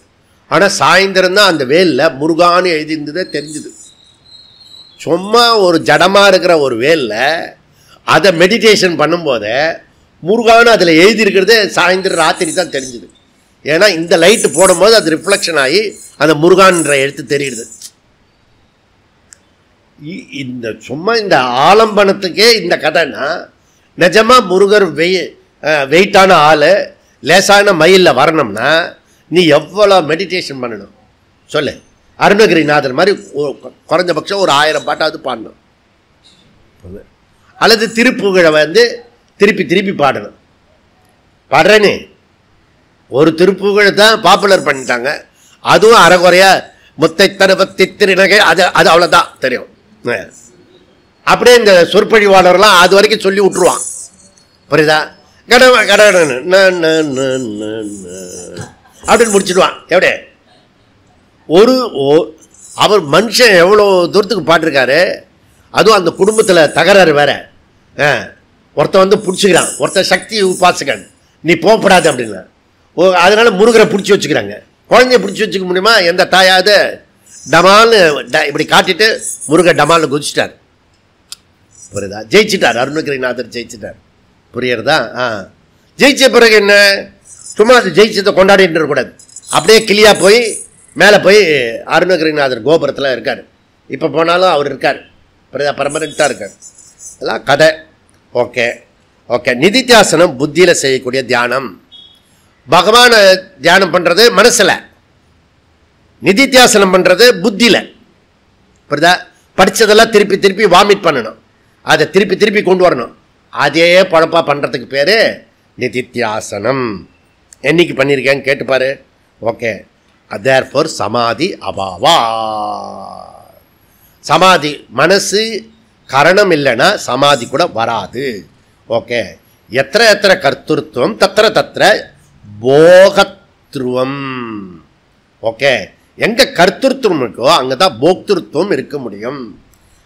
ஆனால் சாயந்தரம் தான் அந்த வேலில் முருகான்னு எழுதியிருந்ததே தெரிஞ்சுது. சும்மா ஒரு ஜடமாக இருக்கிற ஒரு வேலில் அதை மெடிடேஷன் பண்ணும்போதே முருகான்னு அதில் எழுதியிருக்கிறதே சாயந்தரம் ராத்திரி தான் தெரிஞ்சுது. ஏன்னா இந்த லைட்டு போடும்போது அது ரிஃப்ளெக்ஷன் ஆகி அந்த முருகான்ற எழுத்து தெரியுது. இந்த சும்மா இந்த ஆலம்பனத்துக்கே இந்த கதைன்னா, நிஜமாக முருகர் வெயிட்டான ஆள், லேசான மயிலில் வரணும்னா நீ எவ்வளோ மெடிடேஷன் பண்ணணும் சொல்லு. அருணகிரிநாதர் மாதிரி குறைஞ்சபட்சம் ஒரு 1000 பாட்டாவது பாடணும். அல்லது திருப்புகழை வந்து திருப்பி திருப்பி பாடணும். பாடுறேனே ஒரு திருப்புகழை தான் பாப்புலர் பண்ணிட்டாங்க. அதுவும் அரைகுறையா முத்தை தருவத்தி திருநகை அது அது அவ்வளோதான் தெரியும். அப்படியே இந்த சொற்பொழிவாளர்லாம் அது வரைக்கும் சொல்லி விட்டுருவான். புரியுதா? கடவுள் அப்படின்னு முடிச்சுடுவான். எப்படி அவர் மனுஷன் எவ்வளோ தூரத்துக்கு பாட்டிருக்காரு. அதுவும் அந்த குடும்பத்தில் தகராறு வேற. ஒருத்தன் வந்து பிடிச்சிக்கிறான், ஒருத்தன் சக்தி உபாசகன், நீ போகப்படாது அப்படின்னா. அதனால முருகரை பிடிச்சி வச்சுக்கிறாங்க. குழந்தைய பிடிச்சி வச்சுக்க முடியுமா? எந்த தாயாவது டமால்னு இப்படி காட்டிட்டு முருகர் டமால்னு குதிச்சிட்டார். புரியுதா? ஜெயிச்சிட்டார், அருணகிரிநாதர் ஜெயிச்சிட்டார். புரியுறதா? ஜெயிச்ச பிறகு என்ன, சும்மா அது ஜெயிச்சதை கொண்டாடிட்டு இருக்கக்கூடாது. அப்படியே கிளியா போய் மேலே போய் அருணகிரிநாதர் கோபுரத்தில் இருக்கார். இப்போ போனாலும் அவர் இருக்கார். புரியுதா? பர்மனெண்ட்டாக இருக்கார். எல்லாம் கதை. Okay okay. நிதித்தியாசனம் புத்தியில் செய்யக்கூடிய தியானம். பகவானை தியானம் பண்ணுறது மனசில், நிதித்தியாசனம் பண்ணுறது புத்தியில். புரியுதா? படித்ததெல்லாம் திருப்பி திருப்பி வாமிட் பண்ணணும், அதை திருப்பி திருப்பி கொண்டு வரணும். அதே பழப்பா பண்ணுறதுக்கு பேர் நிதித்தியாசனம். என்னைக்கு பண்ணியிருக்கேன்னு கேட்டுப்பாரு. ஓகே. தேர்ஃபோர் சமாதி அபாவா. சமாதி மனசு கரணம் இல்லைன்னா சமாதி கூட வராது. ஓகே. எத்திர எத்திர கர்த்திருவம் தத்திர தத்திர போகத்ருவம். ஓகே. எங்கே கர்த்திருவம் இருக்கோ அங்கே தான் போக்திருத்துவம் இருக்க முடியும்.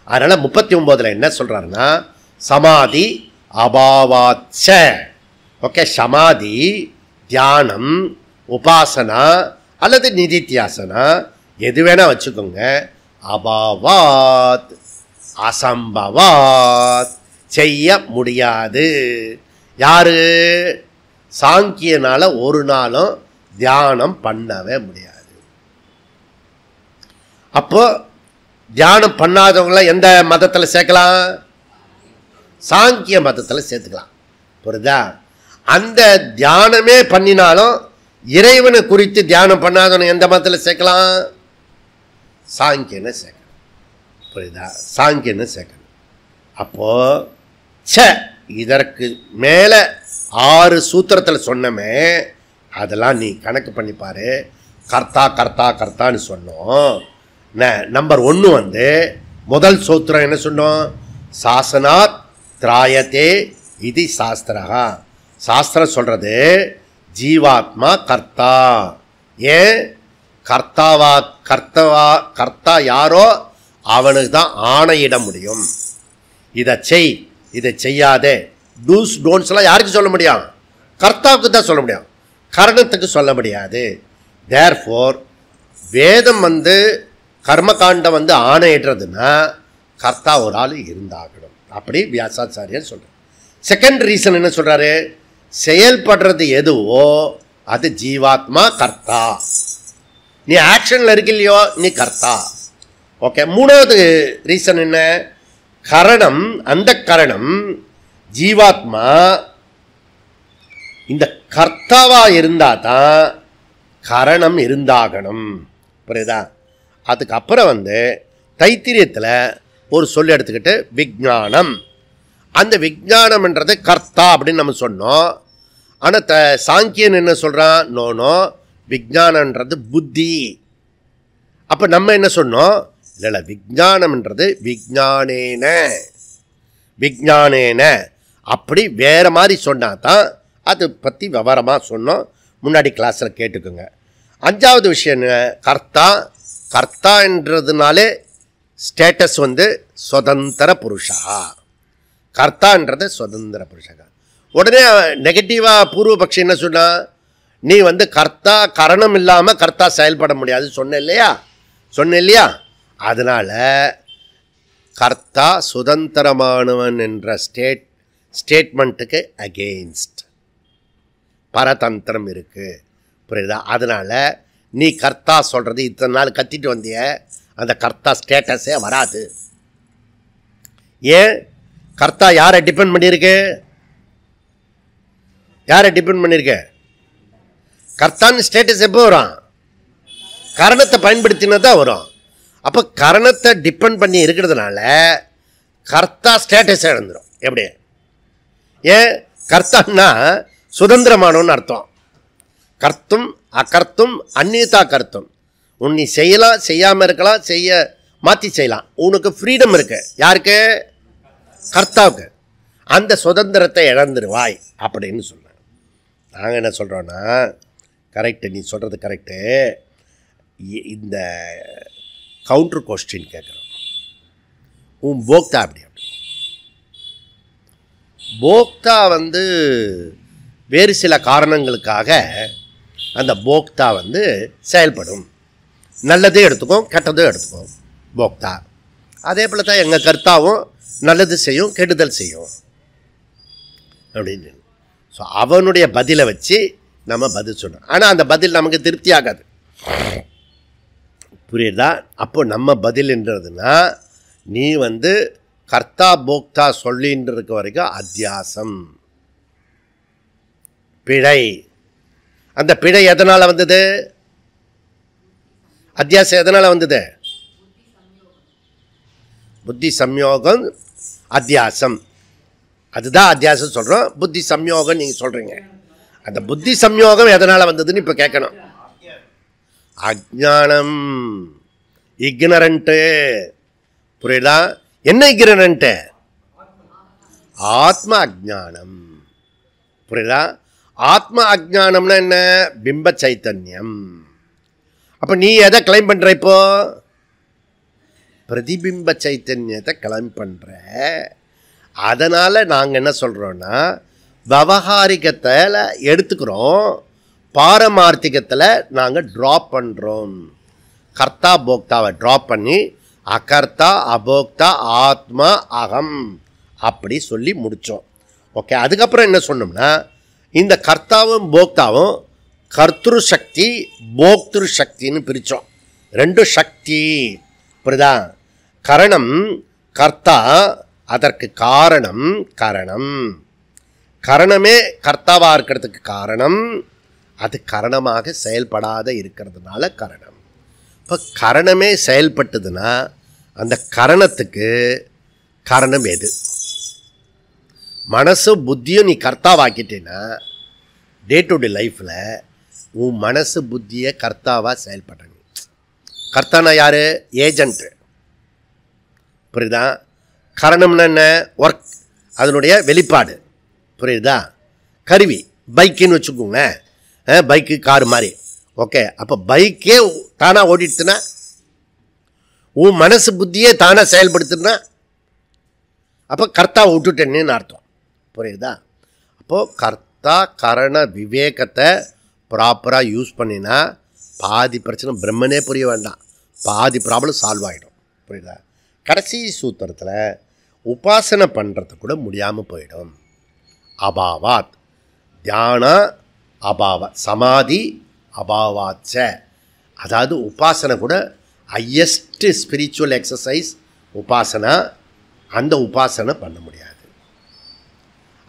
அதனால் 39 என்ன சொல்கிறாருன்னா சமாதி அபாவாச்ச. ஓகே. சமாதி தியானம் உபாசனா அல்லது நிதித்தியாசனா எது வேணால் வச்சுக்கோங்க. அபாவாத் அசம்பவாத் செய்ய முடியாது. யாரு? சாங்கியனால ஒரு நாளும் தியானம் பண்ணவே முடியாது. அப்போ தியானம் பண்ணாதவங்கள எந்த மதத்தில் சேர்க்கலாம்? சாங்கிய மதத்தில் சேர்த்துக்கலாம். புரியுதா? அந்த தியானமே பண்ணினாலும் இறைவனை குறித்து தியானம் பண்ணாதவனை எந்த மதத்தில் சேர்க்கலாம்? சாங்கியனை சேர்க்கணும். புரியுதா? சாங்கியனை சேர்க்கணும். அப்போ இதற்கு மேலே 6 சூத்திரத்தில் சொன்னமே அதெல்லாம் நீ கணக்கு பண்ணிப்பாரு. கர்த்தா கர்த்தா கர்த்தான்னு சொன்னோம். நம்பர் 1 வந்து முதல் சூத்திரம் என்ன சொன்னோம்? சாசனாத் திராயத்தே இது சாஸ்திரா. சாஸ்திரம் சொல்கிறது ஜீவாத்மா கர்த்தா. ஏன்? கர்த்தா யாரோ அவனுக்கு தான் ஆணையிட முடியும். இதை செய், இதை செய்யாதே, டூஸ் டோன்ஸ்லாம் யாருக்கு சொல்ல முடியும்? கர்த்தாவுக்கு தான் சொல்ல முடியும், கரணத்துக்கு சொல்ல முடியாது. தேர்ஃபோர் வேதம் வந்து கர்மகாண்டம் வந்து ஆணையிடுறதுன்னா கர்த்தா ஒரு ஆள் இருந்தாகணும். அப்படி வியாசாச்சாரியர் சொல்கிறார். செகண்ட் ரீசன் என்ன சொல்கிறாரு? செயல்படுறது எதுவோ அது ஜீவாத்மா கர்த்தா. நீ ஆக்ஷனில் இருக்கில்லையோ நீ கர்த்தா. ஓகே. 3வது ரீசன் என்ன? கரணம், அந்த கரணம் ஜீவாத்மா இந்த கர்த்தாவா இருந்தால் தான் கரணம் இருந்தாகணும். புரியுதா? அதுக்கப்புறம் வந்து தைத்திரியத்தில் ஒரு சொல் எடுத்துக்கிட்டு விஞ்ஞானம். அந்த விஞ்ஞானம்ன்றது கர்த்தா அப்படின்னு நம்ம சொன்னோம். ஆனால் சாங்கியன் என்ன சொல்கிறான்? நோனோ, விஞ்ஞானன்றது புத்தி. அப்போ நம்ம என்ன சொன்னோம்? இல்லை, விஞ்ஞானம்ன்றது விஞ்ஞானேன விஞ்ஞானேன அப்படி வேறு மாதிரி சொன்னால் தான் அதை பற்றி விவரமாக சொன்னோம். முன்னாடி கிளாஸில் கேட்டுக்கோங்க. 5வது விஷயம் என்ன? கர்த்தா. கர்த்தான்றதுனாலே ஸ்டேட்டஸ் வந்து சுதந்திர புருஷா. கர்த்தான்றது சுதந்திர புருஷா. உடனே நெகட்டிவாக பூர்வபக்ஷி என்ன சொன்னால், நீ வந்து கர்த்தா கரணம் இல்லாமல் கர்த்தா செயல்பட முடியாது சொன்ன இல்லையா? அதனால் கர்த்தா சுதந்திரமானவன் என்ற ஸ்டேட்மெண்ட்டுக்கு அகெயின்ஸ்ட் பரதந்திரம் இருக்குது. புரியுதா? அதனால் நீ கர்த்தா சொல்கிறது இத்தனை நாள் கத்திட்டு வந்திய அந்த கர்த்தா ஸ்டேட்டஸே வராது. ஏன்? கர்த்தா யாரை டிபெண்ட் பண்ணியிருக்கு? கர்த்தான்னு ஸ்டேட்டஸ் எப்போ வரும்? கரணத்தை பயன்படுத்தினா தான் வரும். அப்போ கரணத்தை டிபெண்ட் பண்ணி இருக்கிறதுனால கர்த்தா ஸ்டேட்டஸ் இழந்துடும். எப்படி? ஏன்? கர்த்தான்னா சுதந்திரமானோன்னு அர்த்தம். கர்த்தும் அகர்த்தும் அந்நியதா கர்த்தும். நீ செய்யலாம், செய்யாமல் இருக்கலாம், மாற்றி செய்யலாம். உனக்கு ஃப்ரீடம் இருக்கு. யாருக்கு? கர்த்தாவுக்கு. அந்த சுதந்திரத்தை இழந்துருவாய் அப்படின்னு சொன்னாங்க. நாங்கள் என்ன சொல்கிறோன்னா, கரெக்டு, நீ சொல்கிறது கரெக்டு. இந்த கவுண்டர் கொஸ்டின் கேட்குறோம். உன் போக்தா அப்படி போக்தா வேறு சில காரணங்களுக்காக அந்த போக்தா செயல்படும். நல்லதே எடுத்துக்கும், கெட்டதும் எடுத்துக்கும் போக்தா. அதே போல் தான் எங்கள் கர்த்தாவும் நல்லது செய்யும், கெடுதல் செய்யும் அப்படின்னு. ஸோ அவனுடைய பதிலை வச்சு நம்ம பதில் சொன்னோம். ஆனால் அந்த பதில் நமக்கு திருப்தி ஆகாது. புரியுதா? அப்போ நம்ம பதில்ன்றதுன்னா, நீ கர்த்தா போக்தா சொல்லின்னு இருக்க வரைக்கும் அத்தியாசம், பிழை. அந்த பிழை எதனால் வந்தது? அத்தியாசம் எதனால் வந்தது? புத்தி சம்யோகம் அத்தியாசம். அதுதான் அத்தியாசம் சொல்கிறோம். புத்தி சம்யோகம் நீங்கள் சொல்கிறீங்க. அந்த புத்தி சம்யோகம் எதனால் வந்ததுன்னு இப்போ கேட்கணும். அஜ்ஞானம், இக்னரண்ட்டு. புரியுதா? என்ன இக்னரண்ட்டு? ஆத்ம அஜ்ஞானம். புரியுதா? ஆத்ம அஜ்ஞானம்னா என்ன? பிம்ப சைத்தன்யம். அப்போ நீ எதை கிளைம் பண்ணுற? இப்போ பிரதிபிம்ப சைத்தன்யத்தை கிளைம் பண்ணுற. அதனால் நாங்கள் என்ன சொல்கிறோன்னா, விவகாரிகத்தில் எடுத்துக்கிறோம், பாரமார்த்திகத்தில் நாங்கள் ட்ராப் பண்ணுறோம். கர்த்தா போக்தாவை ட்ராப் பண்ணி அகர்த்தா அபோக்தா ஆத்மா அகம் அப்படி சொல்லி முடித்தோம். ஓகே. அதுக்கப்புறம் என்ன சொன்னோம்னா, இந்த கர்த்தாவும் போக்தாவும் கர்த்திரு சக்தி போக்திரு சக்தின்னு பிரித்தோம். ரெண்டு சக்தி. புரியுதா? கரணம் கர்த்தா, அதற்கு காரணம் கரணம். கரணமே கர்த்தாவாக இருக்கிறதுக்கு காரணம், அது கரணமாக செயல்படாத இருக்கிறதுனால கரணம். இப்போ கரணமே செயல்பட்டதுன்னா அந்த கரணத்துக்கு காரணம் எது? மனசு புத்தியும் நீ கர்த்தாவாக்கிட்டேன்னா டே டு டே லைஃப்பில் உன் மனசு புத்தியை கர்த்தாவாக செயல்படுறீங்க. கர்த்தானா யார்? ஏஜென்ட்டு. புரியுதா? காரணம்னா என்ன? ஒர்க், அதனுடைய வெளிப்பாடு. புரியுதா? கருவி, பைக்குன்னு வச்சுக்கோங்க. பைக்கு காரு மாதிரி. ஓகே. அப்போ பைக்கே தானாக ஓடிட்டுனா, உன் மனசு புத்தியே தானாக செயல்படுத்துனா, அப்போ கர்த்தாவை விட்டுட்டேன்னு அர்த்தம். புரியுதா? அப்போது கர்த்தா கரண விவேகத்தை ப்ராப்பராக யூஸ் பண்ணினா பாதி பிரச்சனை பிரம்மனே புரிய வேண்டாம், பாதி ப்ராப்ளம் சால்வ் ஆகிடும். புரியுதா? கடைசி சூத்திரத்தில் உபாசனை பண்ணுறது கூட முடியாமல் போயிடும். அபாவாத், தியான அபாவ, சமாதி அபாவாச்ச. அதாவது உபாசனை கூட ஹையஸ்ட் ஸ்பிரிச்சுவல் எக்ஸசைஸ் உபாசனா, அந்த உபாசனை பண்ண முடியாது.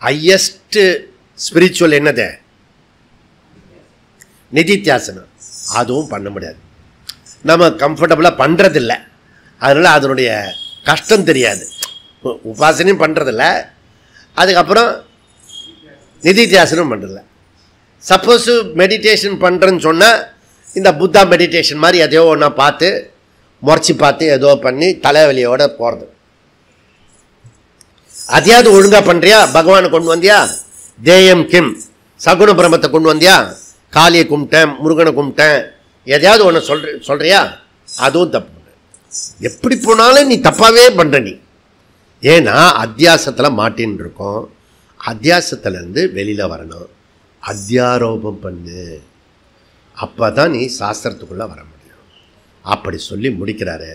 ஹையஸ்ட் ஸ்பிரிச்சுவல் என்னது? நிதித்தியாசனம். அதுவும் பண்ண முடியாது. நம்ம கம்ஃபர்டபுளாக பண்ணுறதில்ல, அதனால் அதனுடைய கஷ்டம் தெரியாது. உபாசனையும் பண்ணுறதில்ல, அதுக்கப்புறம் நிதித்தியாசனம் பண்ணுறதில்ல. சப்போஸு மெடிடேஷன் பண்ணுறேன்னு சொன்னால் இந்த புத்தா மெடிடேஷன் மாதிரி எதையோ ஒன்றா பார்த்து முறைச்சி பார்த்து ஏதோ பண்ணி தலைவலியோடு போகிறது. அதையாவது ஒழுங்காக பண்ணுறியா? பகவானை கொண்டு வந்தியா? தேயம் கிம், சகுன பிரம்மத்தை கொண்டு வந்தியா? காளியை கும்பிட்டேன், முருகனை கும்பிட்டேன், எதையாவது ஒன்று சொல்கிறியா? அதுவும் தப்பு. எப்படி போனாலும் நீ தப்பாகவே பண்ணுற நீ. ஏன்னா அத்தியாசத்தில் மாட்டின்னு இருக்கோம். அத்தியாசத்துலேருந்து வெளியில் வரணும். அத்தியாரோபம் பண்ணு, அப்போ தான் நீ சாஸ்திரத்துக்குள்ளே வர முடியும். அப்படி சொல்லி முடிக்கிறாரு.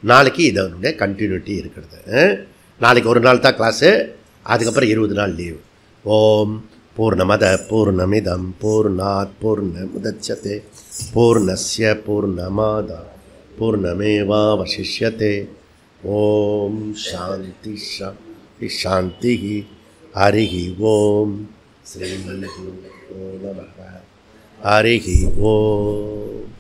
நாளைக்கு இதனுடைய கண்டினியூட்டி இருக்கிறது. நாளைக்கு ஒரு நாள் தான் கிளாஸு, அதுக்கப்புறம் 20 நாள் லீவு. ஓம் பூர்ணமத பூர்ணமிதம் பூர்ணாத் பூர்ணமுதச்யதே பூர்ணஸ்ய பூர்ணமாதாய பூர்ணமேவாவசிஷ்யதே. ஓம் சாந்தி சாந்தி சாந்தி. ஹரி ஓம். ஸ்ரீ குருவே நமः. ஹரிஹி ஓம்.